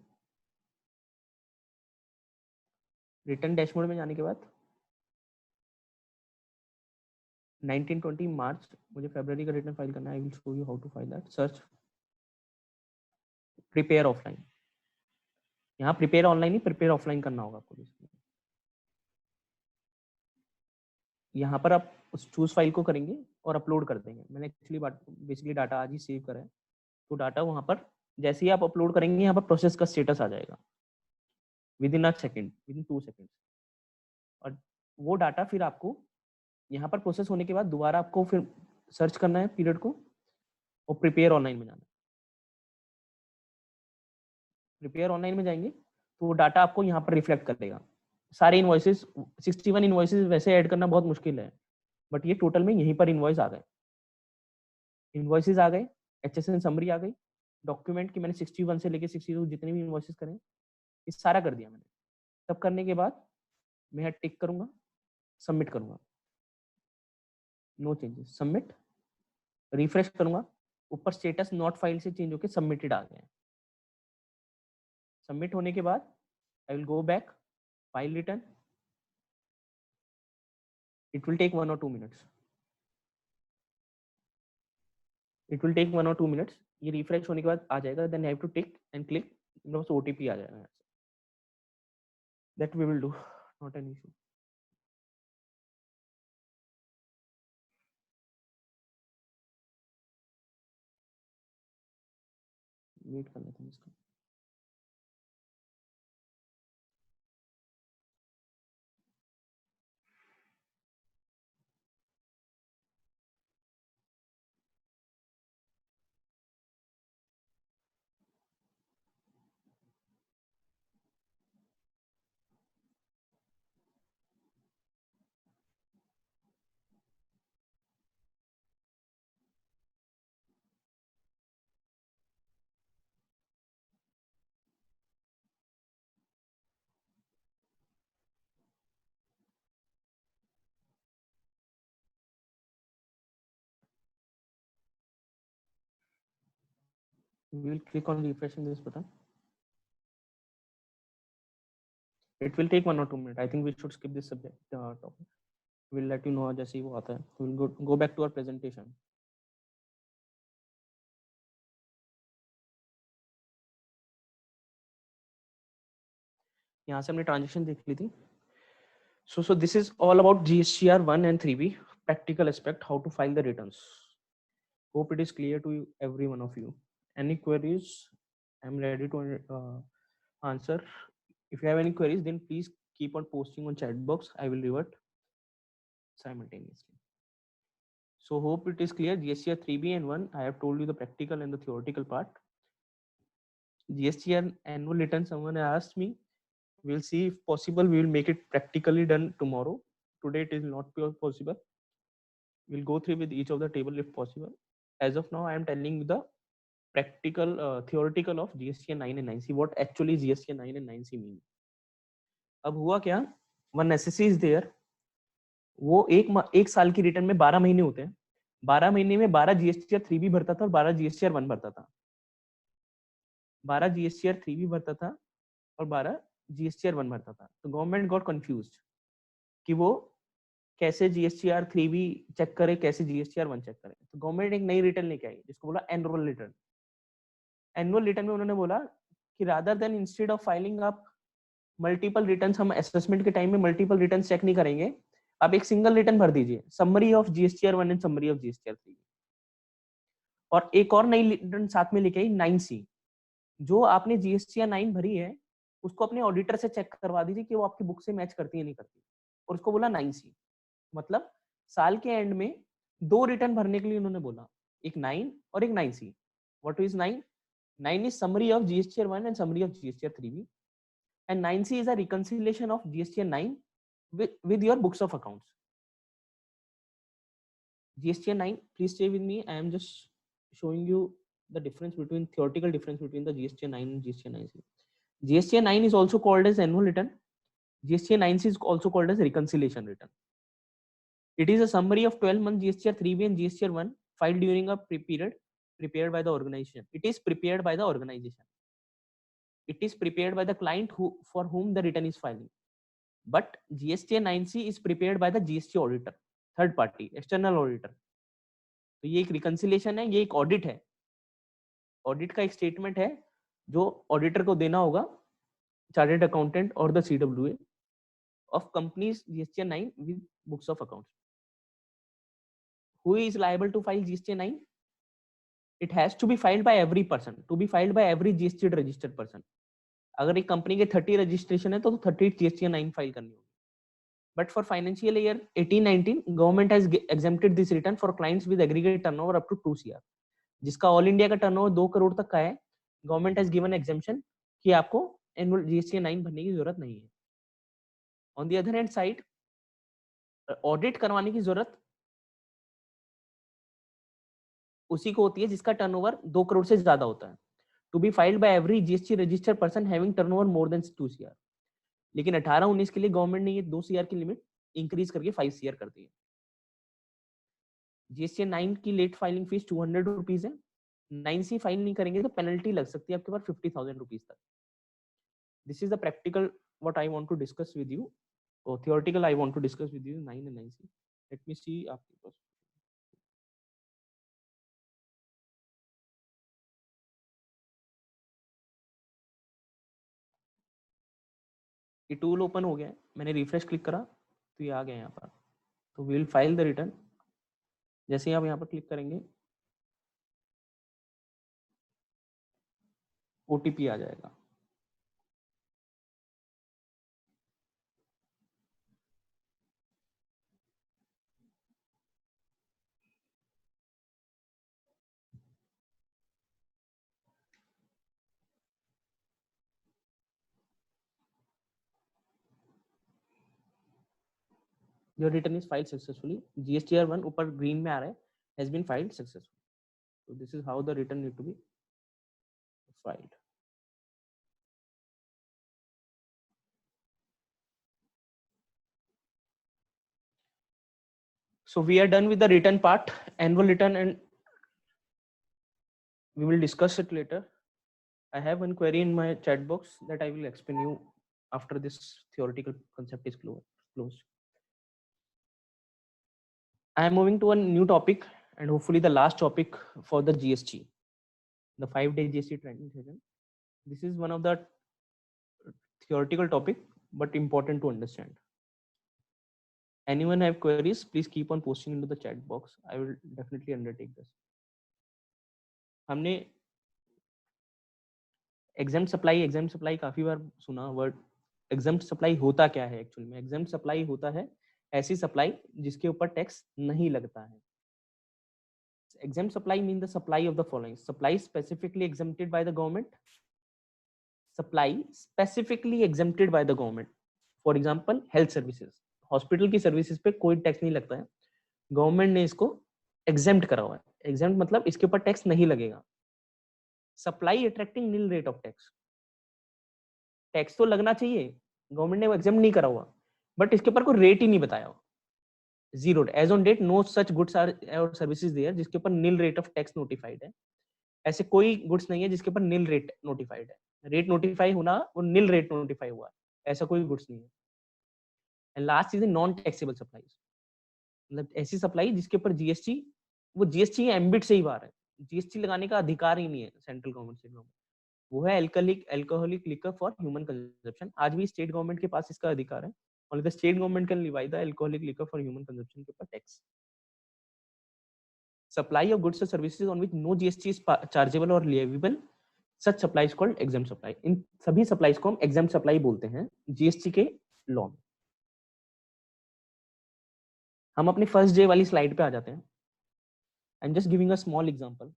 रिटर्न डैशबोर्ड में जाने के बाद 1920 मार्च, मुझे फरवरी का रिटर्न फाइल करना है। I will show you how to file that. Search prepare offline. यहाँ प्रिपेयर ऑनलाइन ही प्रिपेयर ऑफलाइन करना होगा आपको। यहाँ पर आप उस चूज फाइल को करेंगे और अपलोड कर देंगे। मैंने एक्चुअली बेसिकली डाटा आज ही सेव करा है, तो डाटा वहाँ पर जैसे ही आप अपलोड करेंगे यहाँ पर प्रोसेस का स्टेटस आ जाएगा with in a second, with in 2 second. और वो डाटा फिर आपको यहाँ पर प्रोसेस होने के बाद दोबारा आपको फिर सर्च करना है पीरियड को और प्रिपेयर ऑनलाइन में जाना है। प्रिपेयर ऑनलाइन में जाएंगे तो वो डाटा आपको यहाँ पर रिफ्लेक्ट कर देगा। सारे इनवॉइसेस 61 इनवॉइसेस वैसे ऐड करना बहुत मुश्किल है, बट ये टोटल में यहीं पर इनवॉइस आ गए, इनवॉइसेस आ गए, एचएसएन समरी आ गई, डॉक्यूमेंट की मैंने 61 से लेके 62 जितने भी इनवॉइसेस करें ये सारा कर दिया मैंने। सब करने के बाद मैं टिक करूंगा, सबमिट करूंगा, नो चेंजेस, सबमिट, रिफ्रेश करूंगा, ऊपर स्टेटस नॉट फाइल से चेंज होकर सबमिटेड आ गए। सबमिट होने के बाद I will go back, file return, it will take 1 or 2 minutes, it will take 1 or 2 minutes। ये रिफ्रेश होने के बाद आ जाएगा, then I have to tick and click, बस ओटीपी आ जाएगा। That we will do, not an issue. Wait कर लेते हैं इसका। We will click on refreshing this button. It will take 1 or 2 minutes. I think we should skip this subject topic. We'll let you know जैसे ही वो आता है. We'll go back to our presentation. यहाँ से हमने ट्रांजेक्शन देख ली थी. So this is all about GSTR 1 and 3B practical aspect, how to file the returns. Hope it is clear to you, every one of you. Any queries? I'm ready to answer. If you have any queries, then please keep on posting on chat box. I will revert simultaneously. So hope it is clear. GSTR 3B and 1, I have told you the practical and the theoretical part. GSTR annual return, someone asked me. We'll see if possible. We will make it practically done tomorrow. Today it is not possible. We'll go through with each of the table if possible. As of now, I am telling you the practical, theoretical of GSTR 9 and 9C. What actually GSTR 9 and 9C mean? अब हुआ क्या? One SSC is there. वो एक साल की return में 12 महीने होते हैं. 12 महीने में 12 GSTR 3B भरता था और 12 GSTR 1 भरता था. 12 GSTR 3B भरता था और 12 GSTR 1 भरता था. तो गवर्नमेंट गॉट कंफ्यूज्ड कि वो कैसे GSTR 3B चेक करे, कैसे GSTR 1 चेक करे. तो गवर्नमेंट एक नई रिटर्न लेके आई जिसको बोला एनुअल रिटर्न. एनुअल रिटर्न में उन्होंने बोला कि rather than instead of filing आप मल्टीपल रिटर्न्स, हम असेसमेंट के टाइम में मल्टीपल रिटर्न्स चेक नहीं करेंगे, आप एक सिंगल रिटर्न भर दीजिए, summary of GSTR 1 and summary of GSTR 3. और एक और नई रिटर्न साथ में लेके आई 9C. जो आपने GSTR 9 भरी है उसको अपने ऑडिटर से चेक करवा दीजिए कि वो आपकी बुक से मैच करती है नहीं करती, और उसको बोला 9C. मतलब साल के एंड में 2 रिटर्न भरने के लिए उन्होंने बोला, एक 9 और एक 9C. What is 9? 9 is summary of GSTR 1 and summary of GSTR 3B, and 9C is a reconciliation of GSTR 9 with your books of accounts. GSTR 9, please stay with me. I am just showing you the difference between, theoretical difference between the GSTR 9 and GSTR 9C. GSTR 9 is also called as annual return. GSTR 9C is also called as reconciliation return. It is a summary of 12-month GSTR 3B and GSTR 1 filed during a period prepared by the organization. It is prepared by the organization. It is prepared by the client for whom the return is filing. But GSTR 9C is prepared by the GST auditor, third party, external auditor. तो ये एक reconciliation है, ये एक audit है. Audit का एक statement है जो ऑडिटर को देना होगा, चार्टर्ड अकाउंटेंट और the CWA of companies GSTR 9 with books of accounts. Who is liable to file GST 9? It has to be filed by every person, to be filed by every GST registered person. अगर एक company के 30 registration है तो 30 GST 9 file करनी होगी. But for financial year 18-19, government has exempted this return for clients with aggregate turnover up to 2 CR. जिसका all India का turnover 2 crore तक का है, गवर्नमेंट हैज गिवन एग्जेम्पशन कि आपको एनुअल जीएसटी 9 भरने की जरूरत नहीं है. On the other hand side, audit करवाने की जरूरत उसी को होती है जिसका टर्नओवर 2 करोड़ से ज्यादा होता है. To be filed by every GST registered person having turnover more than 2 CR. लेकिन 18-19 के लिए गवर्नमेंट ने ये 2 CR की लिमिट इंक्रीज करके 5 CR कर दी है. जीएसटी 9 की लेट फाइलिंग फीस 200 रुपीज है. 9C फाइल नहीं करेंगे तो पेनल्टी लग सकती है आपके पास 50,000 रुपीज तक. This is the practical what I want to discuss with you, और theoretical I want to discuss with you 9 and 9C. Let me see आपके पास ये टूल ओपन हो गया है. मैंने रिफ्रेश क्लिक करा तो ये आ गया यहाँ पर. तो we will file the return. जैसे ही आप यहाँ पर क्लिक करेंगे OTP आ जाएगा. Your return is filed successfully. GSTR 1 ऊपर ग्रीन में आ रहा है, has been filed successfully. So this is how the return need to be filed. So we are done with the return part, annual return, and we will discuss it later. I have one query in my chat box that I will explain you after this theoretical concept is closed. I am moving to a new topic and hopefully the last topic for the GST, the 5-day GST trending session. This is one of the theoretical topic but important to understand. Anyone have queries, please keep on posting into the chat box. I will definitely undertake this. हमने exempt supply काफी बार सुना word. Exempt supply होता क्या है actually में? Exempt supply होता है ऐसी सप्लाई जिसके ऊपर टैक्स नहीं लगता है. Exempt supply mean the supply of the following: supply specifically exempted by the government, supply specifically exempted by the government. For example health services, hospital की सर्विसेज पे कोई टैक्स नहीं लगता है, गवर्नमेंट ने इसको एग्जेम्प्ट करा हुआ है. एग्जेम्प्ट मतलब इसके ऊपर टैक्स नहीं लगेगा. Supply attracting nil rate of tax, tax तो लगना चाहिए, गवर्नमेंट ने वो एग्जेम्प्ट नहीं करा हुआ, बट इसके ऊपर कोई रेट ही नहीं बताया हुआ. Zero. As on date no such goods are और सर्विसेज देयर जिसके ऊपर nil rate of tax notified है. ऐसे कोई गुड्स नहीं है जिसके ऊपर नील रेट नोटिफाइड है. रेट नोटिफाई होना, वो नील रेट नोटिफाई हुआ है, ऐसा कोई गुड्स नहीं है. एंड लास्ट चीज है नॉन टैक्सेबल सप्लाईज, मतलब ऐसी सप्लाई जिसके ऊपर जीएसटी, वो जीएसटी एम्बिट से ही बाहर है, जीएसटी लगाने का अधिकार ही नहीं है सेंट्रल गवर्नमेंट से. वो है alcoholic liquor for human consumption. आज भी स्टेट गवर्नमेंट के पास इसका अधिकार है. Only the state government can levy the alcoholic liquor for human consumption के ऊपर tax. Supply of goods or services on which no GST is chargeable or leviable, such supply is called exempt supply. इन सभी supplies को हम exempt supply बोलते हैं GST के law में. हम अपनी फर्स्ट डे वाली स्लाइड पे आ जाते हैं. I am just giving a small example.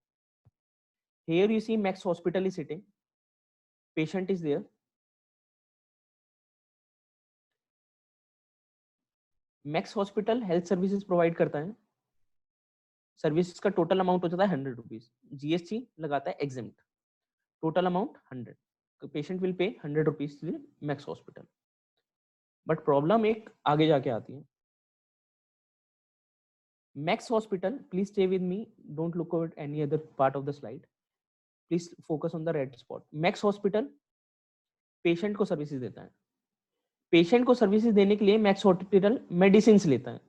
Here you see Max hospital is sitting, patient is there. Max hospital health services provide करता है. सर्विसेज का टोटल अमाउंट हो जाता है 100 रुपीज. जीएसटी लगाता है exempt, total amount 100. Patient will pay 100 rupees to Max hospital. But problem एक आगे जाके आती है. Max hospital, please stay with me, don't look at any other part of the slide, please focus on the red spot. Max hospital patient को services देता है. Patient को services देने के लिए मैक्स हॉस्पिटल मेडिसिन लेता है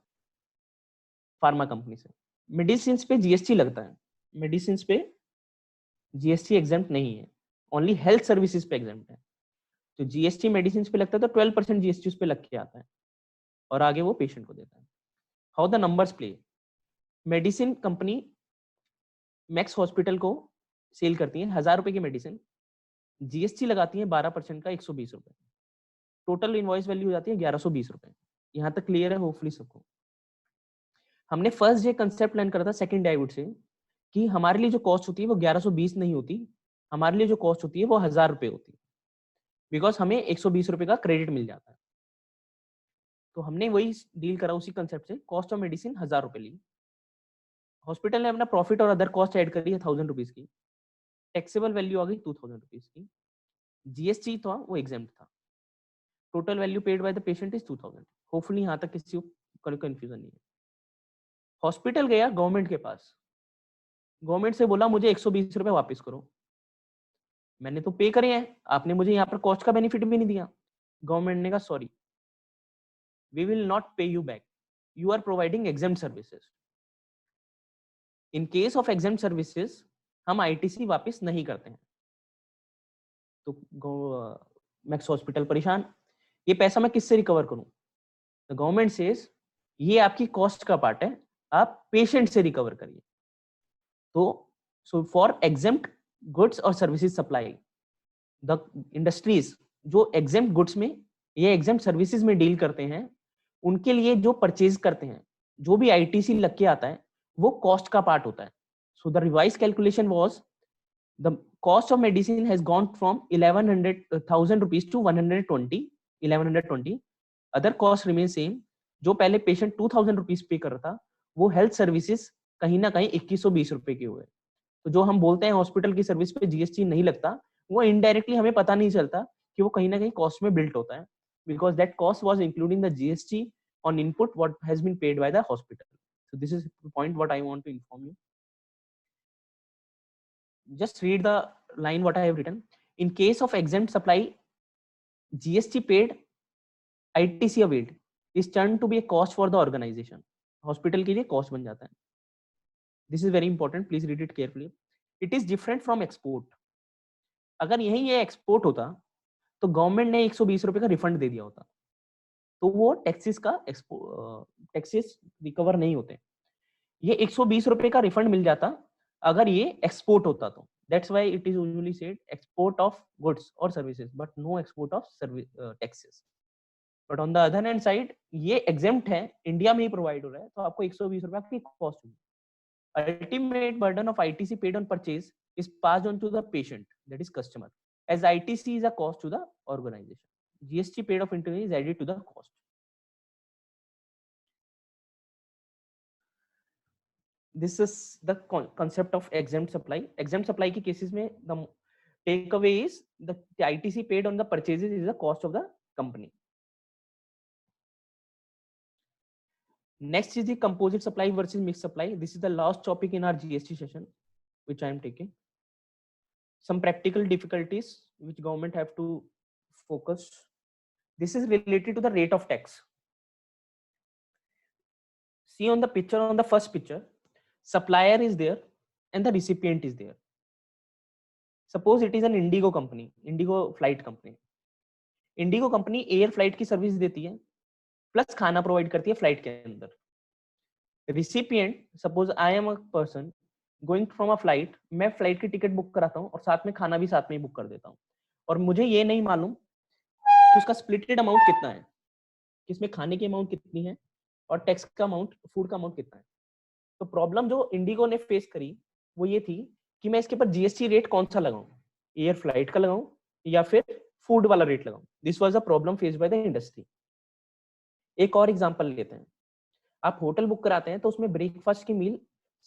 फार्मा कंपनी से. मेडिसिन पे जीएसटी लगता है, मेडिसिन पे जीएसटी एग्जेम्प्ट नहीं है, ओनली हेल्थ सर्विसेज पे एग्जेम्प्ट है. तो जीएसटी मेडिसिन पे लगता है तो 12% जीएसटी उस पे लग के आता है और आगे वो पेशेंट को देता है. How the numbers play. Medicine company max hospital को सेल करती है 1000 रुपए की मेडिसिन, जीएसटी लगाती है 12% का 120 रुपए, टोटल इनवॉइस वैल्यू हो जाती है 1120 रुपए। यहाँ तक क्लियर है होपफुली सबको। हमने फर्स्ट डे कंसेप्ट लर्न करा था सेकंड डाइवुड से कि हमारे लिए जो कॉस्ट होती है वो 1120 नहीं होती, हमारे लिए जो कॉस्ट होती है वो 1000 रुपए होती है, बिकॉज हमें 120 रुपए का क्रेडिट मिल जाता है। तो हमने वही डील करा उसी कंसेप्ट से, कॉस्ट ऑफ मेडिसिन 1000 रुपए ली, हॉस्पिटल ने अपना प्रॉफिट और अदर कॉस्ट ऐड करी है 1000 रुपीज की, टैक्सेबल वैल्यू आ गई 2000 रुपीज की, जीएसटी था वो एग्जाम्प्ट था, total value paid by the patient is 2000। Hopefully यहाँ तक किसी को कंफ्यूजन नहीं है। हॉस्पिटल गया गवर्नमेंट के पास, गवर्नमेंट से बोला मुझे 120 रुपए वापस करो, मैंने तो पे करे हैं, आपने मुझे यहाँ पर कॉस्ट का बेनिफिट भी नहीं दिया। गवर्नमेंट ने कहा sorry, we will not pay you back, you are providing exempt services. In case of exempt services हम आईटीसी वापस नहीं करते हैं। तो मैक्स हॉस्पिटल परेशान, ये पैसा मैं किससे रिकवर करूं? द गवर्नमेंट सेज ये आपकी कॉस्ट का पार्ट है, आप पेशेंट से रिकवर करिए। तो सो फॉर एग्जेम्प्ट गुड्स और सर्विसेज सप्लाई, द इंडस्ट्रीज जो एग्जेम्प्ट गुड्स में या एग्जेम्प्ट सर्विसेज में डील करते हैं, उनके लिए जो परचेज करते हैं, जो भी आईटीसी लग के आता है वो कॉस्ट का पार्ट होता है। So the revise calculation was the cost of medicine has gone from 1100,000 rupees to 1120। Other cost remain same. जो पहले पेशेंट 2000 रुपीज पे कर रहा था, वो हेल्थ सर्विसेज कहीं ना कहीं 2120 रुपए के हुए। तो जो हम बोलते हैं हॉस्पिटल की सर्विस पे जीएसटी नहीं लगता, वो इनडायरेक्टली हमें पता नहीं चलता कि वो कहीं ना कहीं कॉस्ट में बिल्ट होता है, because that cost was including the GST on input what has been paid by the hospital. So this is the point what I want to inform you. Just read the line what I have written. In case of exempt supply, GST paid, ITC availed is turned to be a cost for the organization. Hospital के लिए cost बन जाता है. This is very important. Please read it carefully. It is different from export. अगर यही ये export होता तो गवर्नमेंट ने 120 रुपए का रिफंड दे दिया होता, तो वो टैक्सेस रिकवर नहीं होते। ये 120 रुपए का रिफंड मिल जाता अगर ये एक्सपोर्ट होता तो। That's why it is usually said export of goods और services, but no export of taxes. But on the other hand side ये एग्जेम्प्ट है, इंडिया में ही प्रोवाइड हो रहा है, तो आपको 120 रुपए की कॉस्ट होगी। Ultimate burden of ITC paid on purchase is passed on to the patient, that is customer, as ITC is a cost to the organization. GST paid of intervention is added to the cost. This is the concept of exempt supply. Exempt supply के cases में the takeaway is the ITC paid on the purchases is the cost of the company. Next is the composite supply versus mixed supply. This is the last topic in our GST session, which I am taking. Some practical difficulties which government have to focus. This is related to the rate of tax. See on the picture, on the first picture, supplier is there and the recipient is there. Suppose it is an Indigo company, Indigo flight company. Indigo company air flight की service देती है, plus खाना provide करती है flight के अंदर। Recipient, suppose I am a person going from a flight, मैं flight की टिकट बुक कराता हूँ और साथ में खाना भी साथ में ही बुक कर देता हूँ, और मुझे ये नहीं मालूम कि उसका स्प्लिटेड अमाउंट कितना है, कि इसमें खाने की अमाउंट कितनी है और टैक्स का अमाउंट, फूड का अमाउंट कितना है। तो प्रॉब्लम जो इंडिगो ने फेस करी वो ये थी कि मैं इसके ऊपर जीएसटी रेट कौन सा लगाऊं, एयर फ्लाइट का लगाऊं या फिर फूड वाला रेट लगाऊं। This was a problem faced by the industry. एक और एग्जांपल लेते हैं, आप होटल बुक कराते हैं तो उसमें ब्रेकफास्ट की मील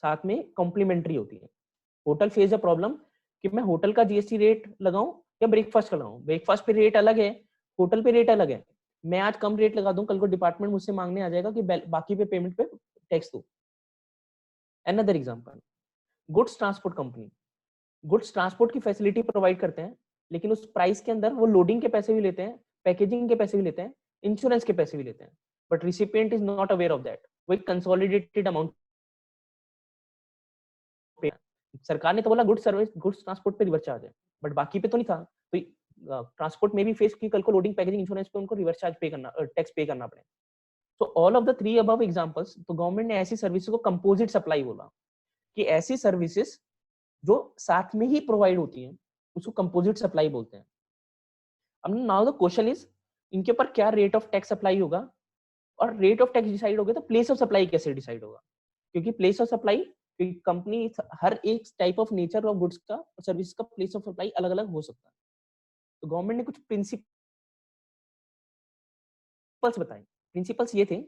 साथ में कॉम्प्लीमेंट्री होती है। होटल फेस अ प्रॉब्लम कि मैं होटल का जीएसटी रेट लगाऊं या ब्रेकफास्ट का लगाऊं। ब्रेकफास्ट पे रेट अलग है, होटल पे रेट अलग है। मैं आज कम रेट लगा दूं, कल को डिपार्टमेंट मुझसे मांगने आ जाएगा कि बाकी पे पेमेंट पे टैक्स दो। Another example, goods transport company goods transport की फैसिलिटी प्रोवाइड करते हैं, लेकिन उस प्राइस के अंदर वो लोडिंग के पैसे भी लेते हैं, पैकेजिंग के पैसे भी लेते हैं, इंश्योरेंस के पैसे भी लेते हैं, but recipient is not aware of that. वो एक कंसोलिडेटेड अमाउंट, सरकार ने तो बोला गुड्स सर्विस, गुड्स ट्रांसपोर्ट पे रिवर्स चार्ज है, बट बाकी पे तो नहीं था। तो ट्रांसपोर्ट में भी फेस की कल को लोडिंग, पैकेजिंग, इंश्योरेंस पे उनको रिवर्स चार्ज पे करना, टैक्स पे करना पड़े। So all of the three above examples, तो गवर्नमेंट ने ऐसी सर्विसेज को कंपोजिट सप्लाई बोला, कि ऐसी सर्विसेज जो साथ में ही प्रोवाइड होती हैं उसको कंपोजिट सप्लाई बोलते हैं। अब नाउ द क्वेश्चन इज, इनके ऊपर क्या रेट ऑफ टैक्स अप्लाई होगा, और रेट ऑफ टैक्स डिसाइड हो गया तो प्लेस ऑफ सप्लाई कैसे डिसाइड होगा, क्योंकि प्लेस ऑफ सप्लाई, कंपनी हर एक type of nature of goods का सर्विस का प्लेस ऑफ सप्लाई अलग अलग हो सकता है। तो गवर्नमेंट ने कुछ प्रिंसिपल्स बताए। प्रिंसिपल्स ये थे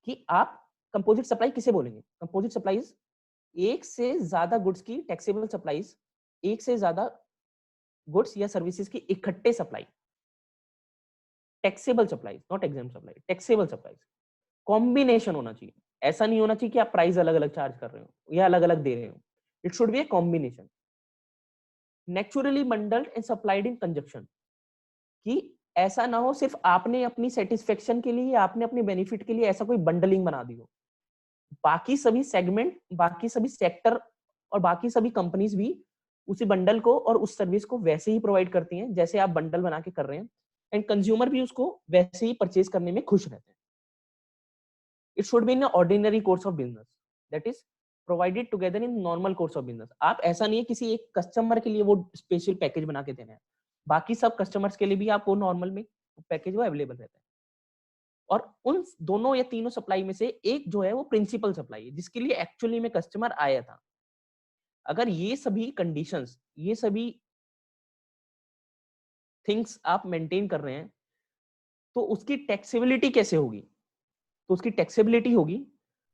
कि आप कंपोजिट सप्लाई किसे बोलेंगे, कंपोजिट सप्लाईज एक से ज्यादा गुड्स की टैक्सेबल सप्लाईज, एक से ज्यादा गुड्स या सर्विसेज की इकट्ठे supply, taxable supply, not exempt supply, taxable supply. Combination होना चाहिए, ऐसा नहीं होना चाहिए कि आप प्राइस अलग अलग चार्ज कर रहे हो या अलग अलग दे रहे हो, it should be a combination. Naturally bundled and supplied in conjunction, कि ऐसा ना हो सिर्फ आपने अपनी सेटिस्फेक्शन के लिए, आपने अपने बेनिफिट के लिए ऐसा कोई बंडलिंग बना दी हो, बाकी सभी सेगमेंट, बाकी सभी सेक्टर और बाकी सभी कंपनीज भी उसी बंडल को और उस सर्विस को वैसे ही प्रोवाइड करती हैं जैसे आप बंडल बना के कर रहे हैं, एंड कंज्यूमर भी उसको वैसे ही परचेज करने में खुश रहते हैं। It should be in an ordinary course of business, that is provided together in normal course of business। आप ऐसा नहीं है किसी एक कस्टमर के लिए वो स्पेशल पैकेज बना के देना है, बाकी सब कस्टमर्स के लिए भी आपको नॉर्मल में पैकेज वो अवेलेबल रहता है। और उन दोनों या तीनों सप्लाई में से एक जो है वो प्रिंसिपल सप्लाई है, जिसके लिए एक्चुअली में कस्टमर आया था। अगर ये सभी कंडीशंस, ये सभी थिंग्स आप मेंटेन कर रहे हैं, तो उसकी टैक्सेबिलिटी कैसे होगी, तो उसकी टैक्सेबिलिटी होगी,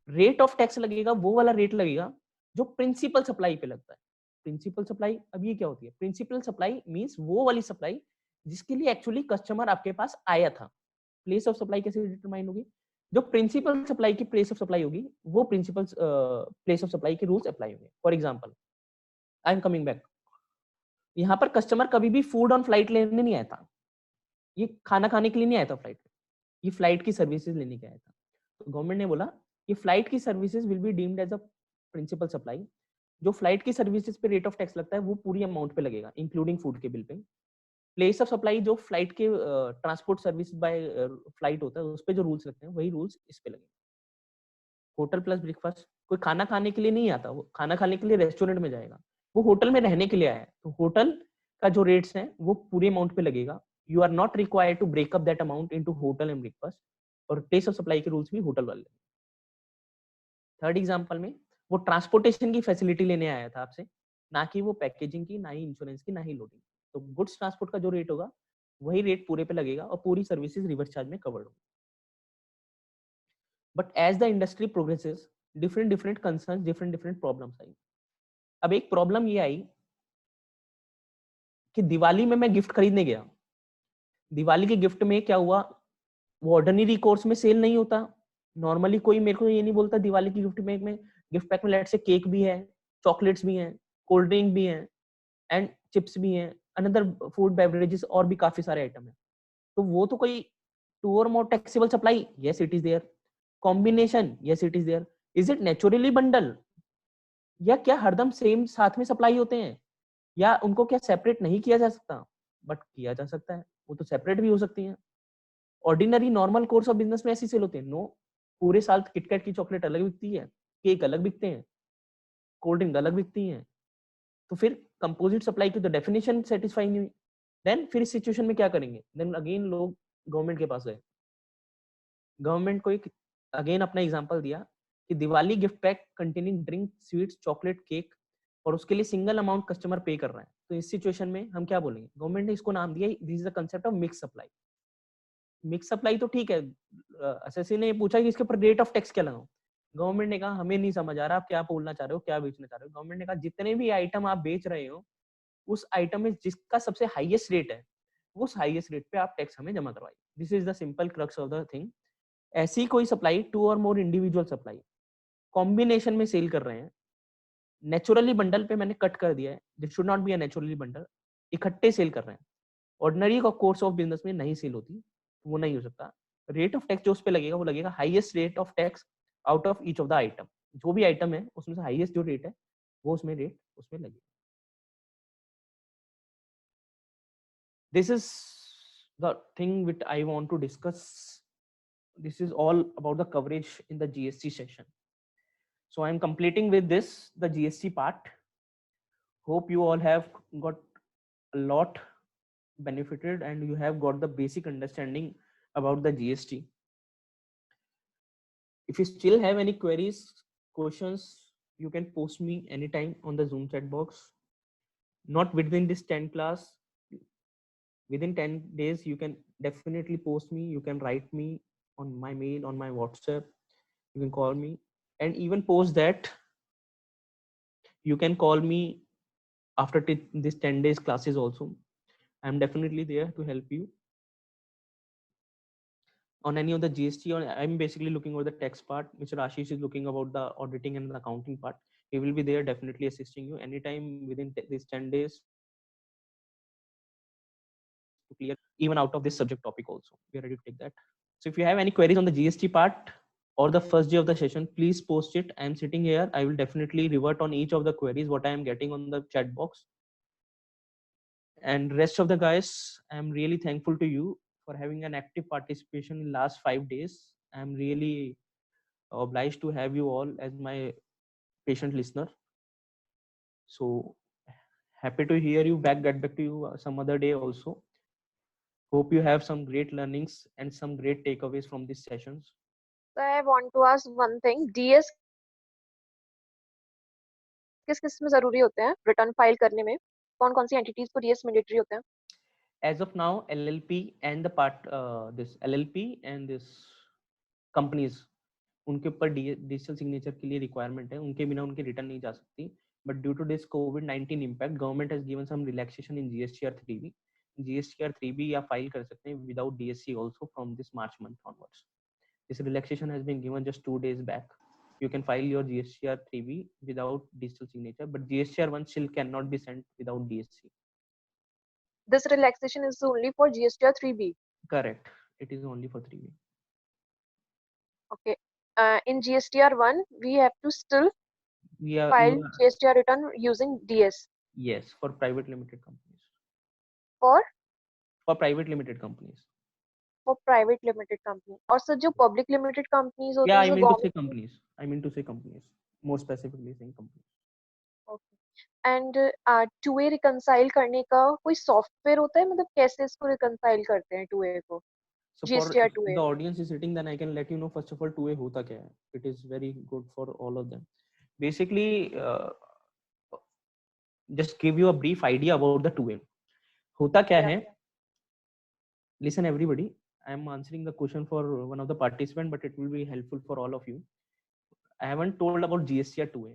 रेट ऑफ टैक्स लगेगा वो वाला रेट लगेगा जो प्रिंसिपल सप्लाई पे लगता है। प्रिंसिपल सप्लाई, अब ये क्या होती है, प्रिंसिपल सप्लाई मींस वो वाली सप्लाई जिसके लिए एक्चुअली कस्टमर आपके पास आया था। प्लेस ऑफ सप्लाई कैसे डिटरमाइन होगी, जो प्रिंसिपल सप्लाई की प्लेस ऑफ सप्लाई होगी वो प्रिंसिपल प्लेस ऑफ सप्लाई के रूल्स अप्लाई होंगे। For example, I am coming back, यहाँ पर कस्टमर कभी भी फूड ऑन फ्लाइट लेने नहीं आया था, ये खाना खाने के लिए नहीं आया था फ्लाइट, ये फ्लाइट की सर्विसेज लेने के आया था। तो गवर्नमेंट ने बोला कि फ्लाइट की services will be deemed as a principal supply. जो फ्लाइट की सर्विसेज पे रेट ऑफ टैक्स लगता है वो पूरी अमाउंट पे लगेगा इंक्लूडिंग फूड के बिल पे। प्लेस ऑफ सप्लाई जो फ्लाइट के ट्रांसपोर्ट सर्विस बाय फ्लाइट होता है उस पे जो रूल्स लगते हैं वही रूल्स इस पे लगेंगे। होटल प्लस ब्रेकफास्ट, कोई खाना खाने के लिए नहीं आता, वो खाना खाने के लिए रेस्टोरेंट में जाएगा, वो होटल में रहने के लिए आया है, तो होटल का जो रेट्स है वो पूरे अमाउंट पे लगेगा। You are not required to break up that amount into hotel and breakfast, और प्लेस ऑफ सप्लाई के रूल्स भी होटल वाले। थर्ड एग्जांपल में वो ट्रांसपोर्टेशन की फैसिलिटी लेने आया था आपसे, ना कि वो पैकेजिंग की, ना ही इंश्योरेंस की, ना ही लोडिंग। तो गुड्स ट्रांसपोर्ट का जो रेट होगा वही रेट पूरे पे लगेगा और पूरी सर्विसेज रिवर्स चार्ज में कवर्ड होगी। But as the industry progresses, different different concern, different different problems आई। अब एक प्रॉब्लम ये आई कि दिवाली में मैं गिफ्ट खरीदने गया, दिवाली के गिफ्ट में क्या हुआ, वो ऑर्डिनरी कोर्स में सेल नहीं होता। नॉर्मली कोई मेरे को ये नहीं बोलता दिवाली की गिफ्ट पैक में लेट से केक भी है, चॉकलेट्स भी हैं, कोल्ड ड्रिंक भी है, एंड चिप्स भी हैं, अनदर फूड बेवरेजेस और भी काफी सारे आइटम है। तो वो तो कोई two or more taxable supply, yes it is there. Combination, yes it is there. Is it naturally bundle, या क्या हरदम सेम साथ में सप्लाई होते हैं, या उनको क्या सेपरेट नहीं किया जा सकता, बट किया जा सकता है, वो तो सेपरेट भी हो सकती है। Ordinary normal course of business में ऐसी सेल होते हैं, नो। पूरे साल किटकैट की चॉकलेट अलग बिकती है, केक अलग बिकते हैं, कोल्ड ड्रिंक अलग बिकती हैं, तो फिर कंपोजिट सप्लाई की तो डेफिनेशन सेटिस्फाई नहीं हुई। देन फिर इस सिचुएशन में क्या करेंगे, देन अगेन लोग गवर्नमेंट के पास गए, गवर्नमेंट को एक अगेन अपना एग्जांपल दिया कि Diwali gift pack containing drink, sweets, chocolate, cake, और उसके लिए सिंगल अमाउंट कस्टमर पे कर रहा है। तो इस सिचुएशन में हम क्या बोलेंगे, गवर्नमेंट ने इसको नाम दिया, this is the concept of mix supply. Mix supply तो ठीक है, एसएससी ने पूछा कि इसके ऊपर रेट ऑफ टैक्स क्या लगाऊं, गवर्नमेंट ने कहा हमें नहीं समझ आ रहा आप क्या बोलना चाह रहे हो, क्या बेचना चाह रहे हो। गवर्नमेंट ने कहा जितने भी आइटम आप बेच रहे हो उस आइटम में जिसका सबसे हाईएस्ट रेट है उस हाईएस्ट रेट पे आप टैक्स हमें जमा करवाइए। This is the simple crux of the thing. ऐसी कोई supply, to or more individual supply combination में सेल कर रहे हैं, नेचुरली बंडल पे मैंने कट कर दिया है, this should not be a naturally bundle, इकट्ठे सेल कर रहे हैं, ऑर्डिनरी का कोर्स ऑफ बिजनेस में नहीं सेल होती, वो नहीं हो सकता। रेट ऑफ टैक्स जो उस पे लगेगा वो लगेगा highest rate of tax out of each of the item, जो भी आइटम है उसमें से हाईएस्ट जो रेट है वो उसमें रेट उसमें लगेगा। This is the thing which I want to discuss this is all about the coverage in the GST session. So I'm completing with this the GST part. Hope you all have got a lot benefited and you have got the basic understanding about the GST. If you still have any queries, questions, you can post me anytime on the Zoom chat box. Not within this 10 class, within 10 days, you can definitely post me. You can write me on my mail, on my WhatsApp. You can call me, and even post that you can call me after this 10 days classes also. I'm definitely there to help you on any of the GST, or I'm basically looking over the tax part. Mr. Ashish is looking about the auditing and the accounting part. He will be there definitely assisting you anytime within these 10 days to clear even out of this subject topic also. We are ready to take that. So if you have any queries on the GST part or the first day of the session, please post it. I'm sitting here. I will definitely revert on each of the queries what I am getting on the chat box. And rest of the guys, I'm really thankful to you for having an active participation in last 5 days. I'm really obliged to have you all as my patient listener. So happy to hear you back, get back to you some other day also. Hope you have some great learnings and some great takeaways from these sessions. So I want to ask one thing. DS किस किस में जरूरी होते हैं return file करने में? कौन कौन सी एंटिटीज को डीएस मैंडेटरी होते हैं? As of now, LLP and the part this LLP and this companies, उनके ऊपर डिजिटल सिग्नेचर के लिए रिक्वायरमेंट है, उनके बिना उनकी रिटर्न नहीं जा सकती. But due to this COVID-19 impact, government has given some relaxation in GSTR 3B. GSTR 3B आप फाइल कर सकते हैं without DSC also from this March month onwards. This relaxation has been given just 2 days back. You can file your GSTR 3B without digital signature, but GSTR 1 still cannot be sent without DSC. This relaxation is only for GSTR 3B. Correct. It is only for 3B. Okay. In GSTR 1, we have to still file GSTR return using DS. Yes, for private limited companies. For private limited companies. For private limited company. और sir जो public limited companies होते Yeah, हैं, I जो mean to say government. companies. I mean to say companies. More specifically saying companies. Okay. And 2A reconcile करने का कोई software होता है? मतलब कैसे इसको reconcile करते हैं 2A को? So for GSTR if 2A. the audience is sitting, then I can let you know first of all 2A होता क्या है. It is very good for all of them. Basically, just give you a brief idea about the 2A. होता क्या है? Listen everybody. I am answering the question for one of the participants, but it will be helpful for all of you. I haven't told about GSTR 2A.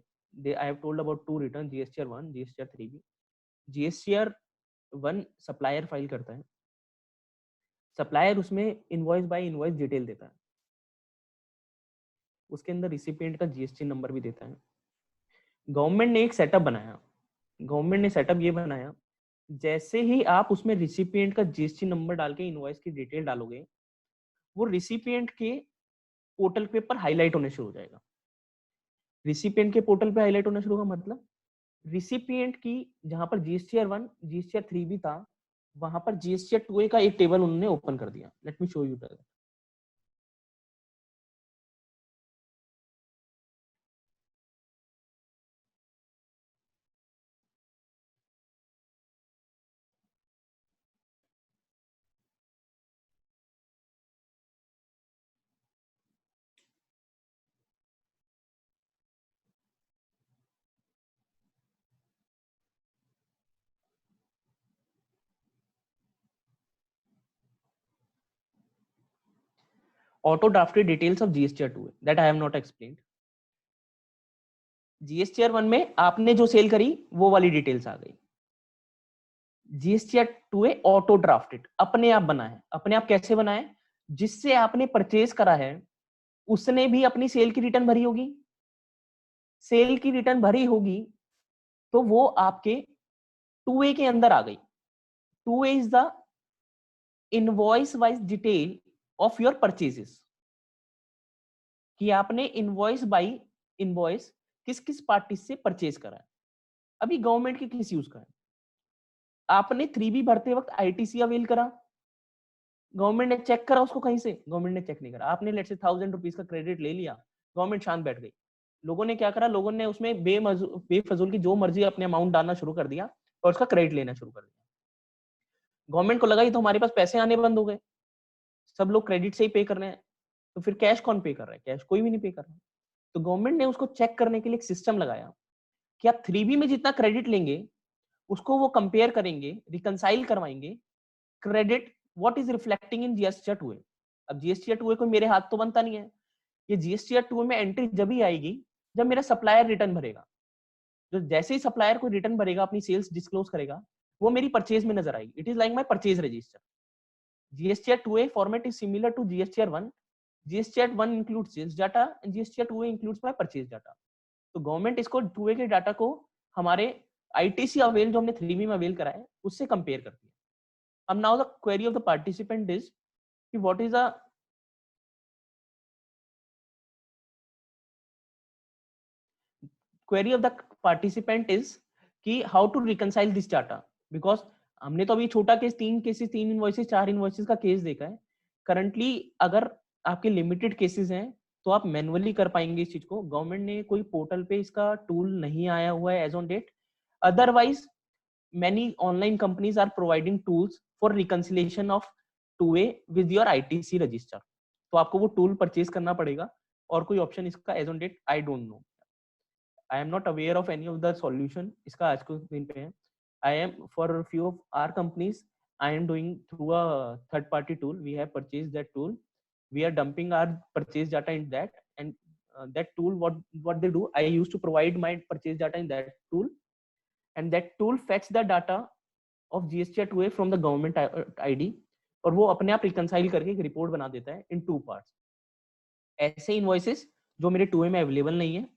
I have told about two returns, GSTR 1, GSTR 3B. GSTR 1 supplier file करता है. Supplier उसमें invoice by invoice detail देता है. उसके अंदर recipient का GST number भी देता है. गवर्नमेंट ने एक सेटअप बनाया. गवर्नमेंट ने सेटअप ये बनाया, जैसे ही आप उसमें रिसिपिएंट का जीएसटी नंबर डाल के इनवॉइस की डिटेल डालोगे, वो रिसिपिएंट के पोर्टल पे पर हाईलाइट होने शुरू हो जाएगा. रिसिपिएंट के पोर्टल पे हाईलाइट होना शुरू होगा मतलब रिसिपिएंट की जहां पर GSTR 1, GSTR 3B था, वहां पर GSTR 2A का एक टेबल उन्होंने ओपन कर दिया. Let me show you that. Auto drafted details of GSTR 2A that I have not explained. GSTR 1 में आपने जो सेल करी वो वाली डिटेल्स आ गई. GSTR 2A ऑटो ड्राफ्टेड, अपने आप बना है. अपने आप कैसे बना है? जिससे आपने परचेज करा है उसने भी अपनी सेल की रिटर्न भरी होगी. सेल की रिटर्न भरी होगी तो वो आपके 2A के अंदर आ गई. 2A is the invoice wise detail of your purchases, कि आपने इनवॉइस बाई इनवॉइस किस किस पार्टी से परचेज करा है. अभी गवर्नमेंट के किस यूज का है. आपने 3B भरते वक्त ITC अवेल करा, गवर्नमेंट ने चेक करा उसको कहीं से? गवर्नमेंट ने चेक नहीं करा। आपने लेट्स से 1000 रुपीज का क्रेडिट ले लिया, गवर्नमेंट शांत बैठ गई। लोगों ने क्या करा, लोगों ने उसमें बेफजूल की जो मर्जी अपने अमाउंट डालना शुरू कर दिया और उसका क्रेडिट लेना शुरू कर दिया। गवर्नमेंट को लगा ये तो हमारे पास पैसे आने बंद हो गए, सब लोग क्रेडिट से ही पे कर रहे हैं, तो फिर कैश कौन पे कर रहा है? कैश कोई भी नहीं पे कर रहा है। तो गवर्नमेंट ने उसको चेक करने के लिए एक सिस्टम लगाया कि आप 3B में जितना क्रेडिट लेंगे उसको वो कंपेयर करेंगे, रिकंसाइल करवाएंगे credit what is reflecting in GST 2A। अब जीएसटी 2A को मेरे हाथ तो बनता नहीं है, ये जीएसटी 2A में एंट्री जब ही आएगी जब मेरा सप्लायर रिटर्न भरेगा। जो जैसे ही सप्लायर कोई रिटर्न भरेगा, अपनी सेल्स डिस्क्लोज करेगा, वो मेरी परचेज में नजर आएगी। It is like my purchase register. GSTR 2A format is similar to GSTR 1. GSTR 1 includes sales data and GSTR 2A includes my purchase data. तो गवर्नमेंट इसको 2A के डाटा को हमारे ITC अवेल जो हमने 3B में अवेल करा है उससे कंपेयर करती है। अब now the query of the participant is कि what is the query of the participant is कि how to reconcile this data. Because हमने तो अभी छोटा केस, 3 केसेस, 3 इनवॉइसेस, 4 इनवॉइसेस का केस देखा है। करंटली अगर आपके लिमिटेड केसेस हैं तो आप मैनुअली कर पाएंगे इस चीज को। गवर्नमेंट ने कोई पोर्टल पे इसका टूल नहीं आया हुआ है as on date. Otherwise many online companies are providing tools for reconciliation of 2A with your ITC register. तो आपको वो टूल परचेज करना पड़ेगा और कोई ऑप्शन इसका as on date I don't know. I am not aware of any of the solution इसका आज के दिन पे है। I am for few of our companies I am doing through a third party tool. We have purchase that tool, we are dumping our purchase data in that and that tool what they do, I used to provide my purchase data in that tool and that tool fetch the data of GSTR 2A from the government ID और वो अपने आप reconcile करके एक report बना देता है इन 2 parts. ऐसे इनवॉइसेस जो मेरे 2A में अवेलेबल नहीं है,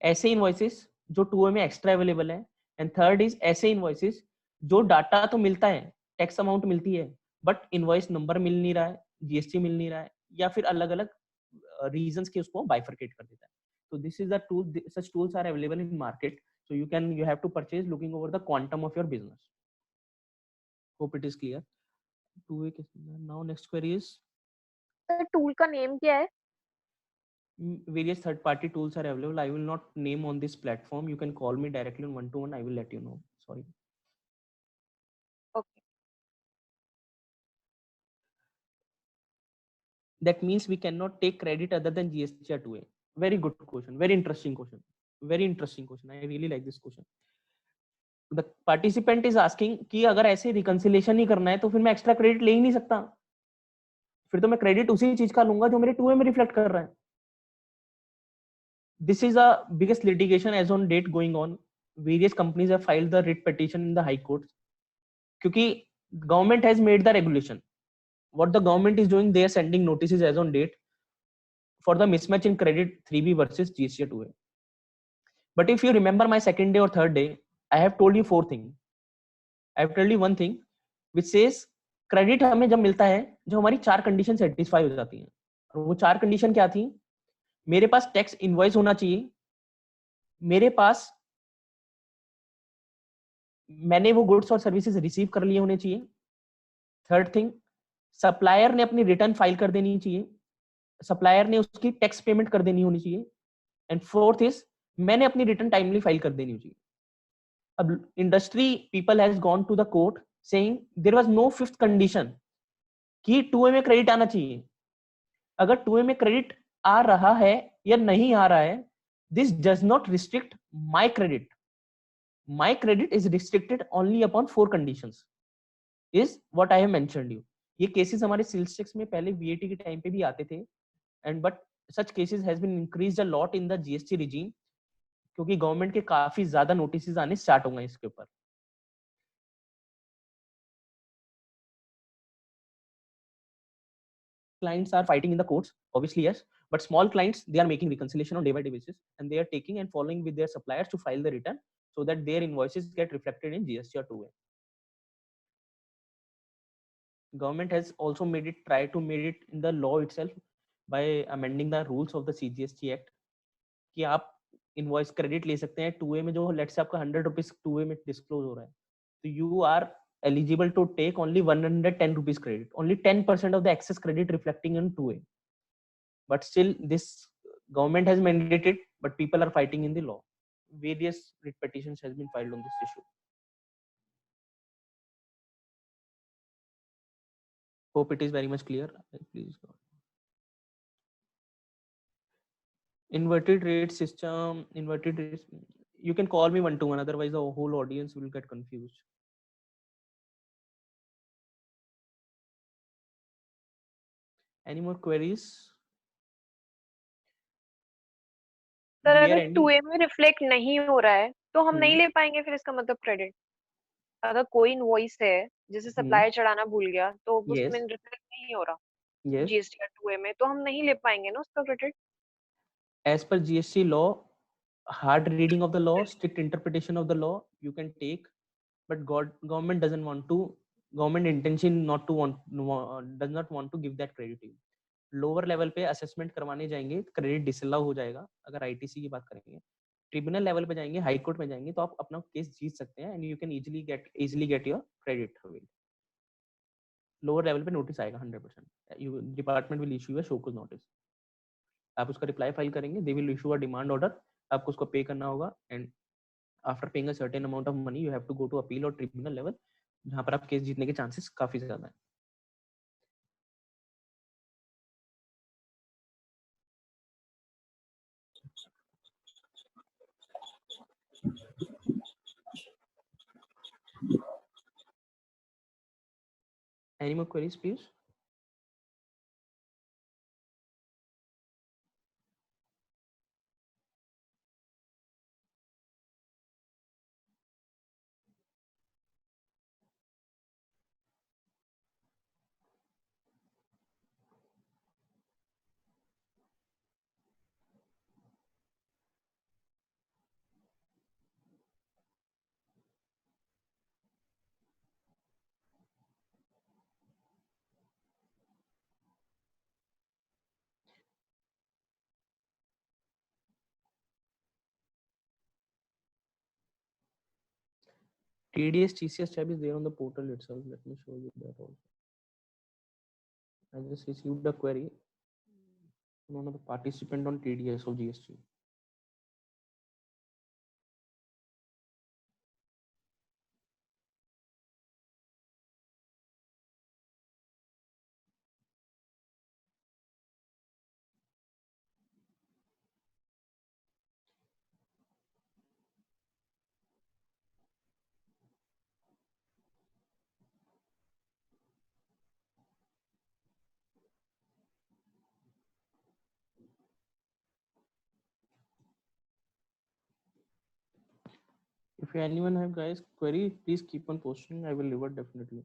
ऐसे इनवॉइसेस जो 2A में एक्स्ट्रा अवेलेबल है, एंड थर्ड इज ऐसे इनवॉइसेस जो डाटा तो मिलता है, टैक्स अमाउंट मिलती है, बट इनवॉइस नंबर मिल नहीं रहा है, जीएसटी मिल नहीं रहा है, या फिर अलग अलग रीजंस के उसको बाइफरकेट कर देता है। तो this is the tool, such tools are available in market, so you have to purchase looking over the quantum of your business. Hope it is clear. 2A now next query is tool का name क्या है? various third party tools are available. I will not name on this platform. You can call me directly on 1-to-1. I will let you know. Sorry. Okay. That means we cannot take credit other than GST 2A. Very good question. Very interesting question. Very interesting question. I really like this question. The participant is asking कि अगर ऐसे reconciliation नहीं करना है तो फिर मैं extra credit ले ही नहीं सकता, फिर तो मैं क्रेडिट उसी चीज का लूंगा जो मेरे 2A में रिफ्लेक्ट कर रहा है। This is the biggest litigation as on date going on. Various companies have filed the writ petition in the high court क्योंकि government has made the regulation. What the government is doing, they are sending notices as on date for the mismatch in credit 3B versus GST 2A. But if you remember my second day or third day, I have told you 4 things. I have told you one thing which says credit हमें जब मिलता है जो हमारी 4 condition satisfy हो जाती हैं, और वो 4 कंडीशन क्या थी? मेरे पास टैक्स इनवॉइस होना चाहिए, मेरे पास मैंने वो गुड्स और सर्विसेज रिसीव कर लिए होने चाहिए, थर्ड थिंग सप्लायर ने अपनी रिटर्न फाइल कर देनी चाहिए, सप्लायर ने उसकी टैक्स पेमेंट कर देनी होनी चाहिए, एंड फोर्थ इज मैंने अपनी रिटर्न टाइमली फाइल कर देनी चाहिए। अब industry people has gone to the court saying there was no fifth condition कि 2A में क्रेडिट आना चाहिए। अगर 2A में क्रेडिट आ रहा है या नहीं आ रहा है, this does not restrict my credit. My credit is restricted only upon 4 conditions is what I have mentioned you. ये केसेस हमारे सेल्स टैक्स में पहले VAT के टाइम पे भी आते थे, and but such cases has been increased a lot in the GST regime क्योंकि गवर्नमेंट के काफी ज्यादा नोटिसेस आने स्टार्ट हो गए इसके ऊपर। Clients are fighting in the courts, obviously yes, but small clients they are making reconciliation on day by day basis and they are taking and following with their suppliers to file the return so that their invoices get reflected in GST or 2A. Government has also try to made it in the law itself by amending the rules of the CGST Act कि आप invoice credit ले सकते हैं 2A में जो let's say आपका 100 rupees 2A में disclose हो रहा है, तो you are eligible to take only 110 rupees credit, only 10% of the excess credit reflecting in 2A. But still this government has mandated, but people are fighting in the law. Various writ petitions has been filed on this issue. Hope it is very much clear. Please go. Inverted rate system, inverted rates. You can call me one to one, otherwise the whole audience will get confused. Any more queries? Sir अगर 2A में reflect नहीं हो रहा है तो हम नहीं ले पाएंगे, फिर इसका मतलब क्रेडिट। अगर कोई इनवॉइस है जिसे सप्लायर चढ़ाना भूल गया तो उसमें रिफ्लेक्ट नहीं हो रहा जीएसटी 2A में, तो हम नहीं ले पाएंगे ना उसका credit. As per GST law, hard reading of the law, strict interpretation of the law, you can take, but government doesn't want to, government intention not to want, does not want to give that credit to you. Lower level पे assessment करवाने जाएंगे, credit disallow हो जाएगा। अगर ITC की बात करेंगे, tribunal level पे जाएंगे, हाई कोर्ट में जाएंगे, तो आप अपना केस जीत सकते हैं and you can easily get your credit avail. Lower level पे नोटिस आएगा 100%, department will issue a show cause notice, आप उसका रिप्लाई फाइल करेंगे, they will issue a demand order, आपको उसको पे करना होगा and after paying a certain amount of money you have to go to appeal और tribunal level, जहां पर आप केस जीतने के चांसेस काफी ज्यादा है। Any more queries, please? TDS TCS tab is there on the portal itself. Let me show you that also. I just received a query from one of the participant on TDS of GST. If anyone have guys query, please keep on posting. I will revert definitely.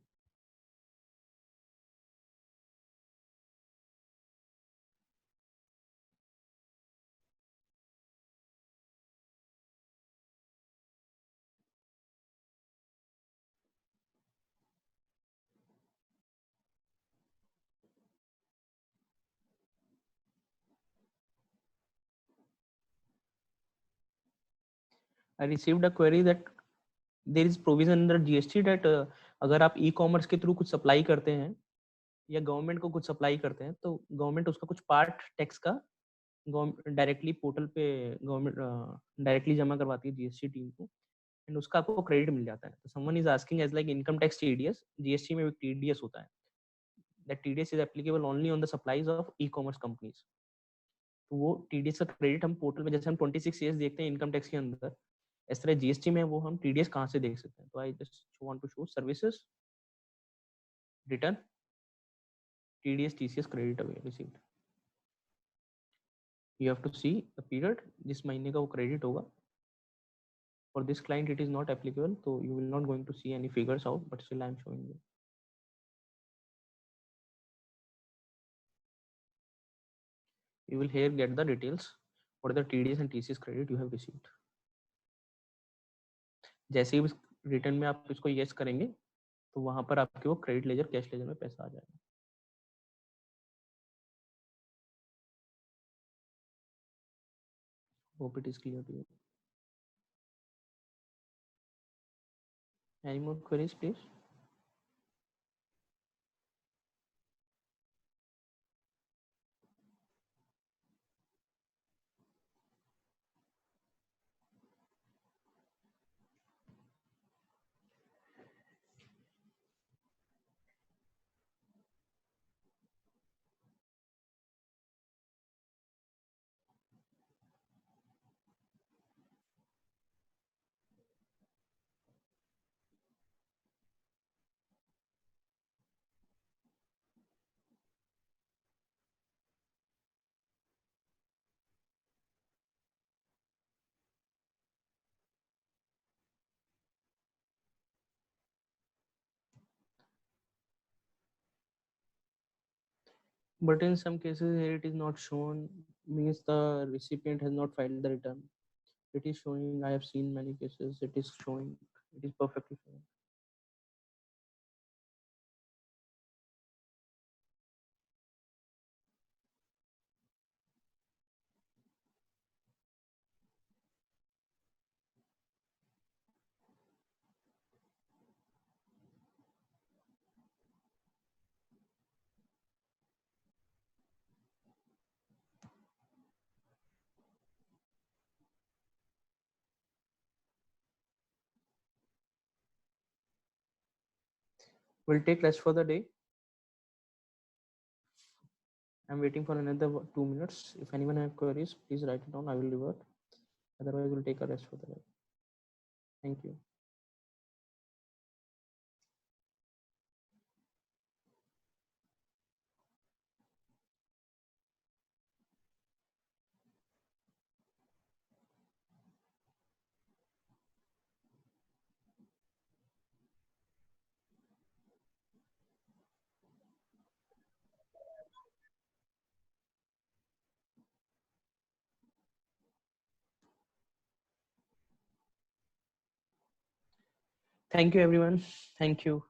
I received a query that there is provision under GST that अगर आप e-commerce के through कुछ supply करते हैं या government को कुछ supply करते हैं, तो गवर्नमेंट उसका कुछ पार्ट टैक्स का डायरेक्टली पोर्टल पे गवर्नमेंट डायरेक्टली जमा करवाती है जीएसटी टीम को एंड उसका आपको क्रेडिट मिल जाता है। तो someone is asking as like income tax TDS, जीएसटी में भी टीडीएस होता है, that TDS is applicable only on the supplies of e-commerce companies. तो वो टीडीएस का क्रेडिट हम पोर्टल में जैसे हम 26 ईयर्स देखते हैं इनकम टैक्स के अंदर, इस तरह जीएसटी में वो हम टीडीएस कहाँ से देख सकते हैं। तो I just want to show services return TDS TCS credit avail received. You have to see the period, जिस महीने का वो क्रेडिट होगा। For this client it is not applicable, so you will not going to see any figures out, but still I am showing you. You will here get the details what are the TDS and TCS credit you have received. जैसे ही return में आप इसको yes करेंगे तो वहां पर आपके वो क्रेडिट लेजर कैश लेजर में पैसा आ जाएगा। Hope it is clear to you. Any more queries, please? But in some cases here it is not shown, means the recipient has not filed the return. It is showing, I have seen many cases, it is showing, it is perfectly fine. We'll take rest for the day. I'm waiting for another 2 minutes. If anyone have queries, please write it down. I will revert. Otherwise, we'll take a rest for the day. Thank you. Thank you, everyone. Thank you.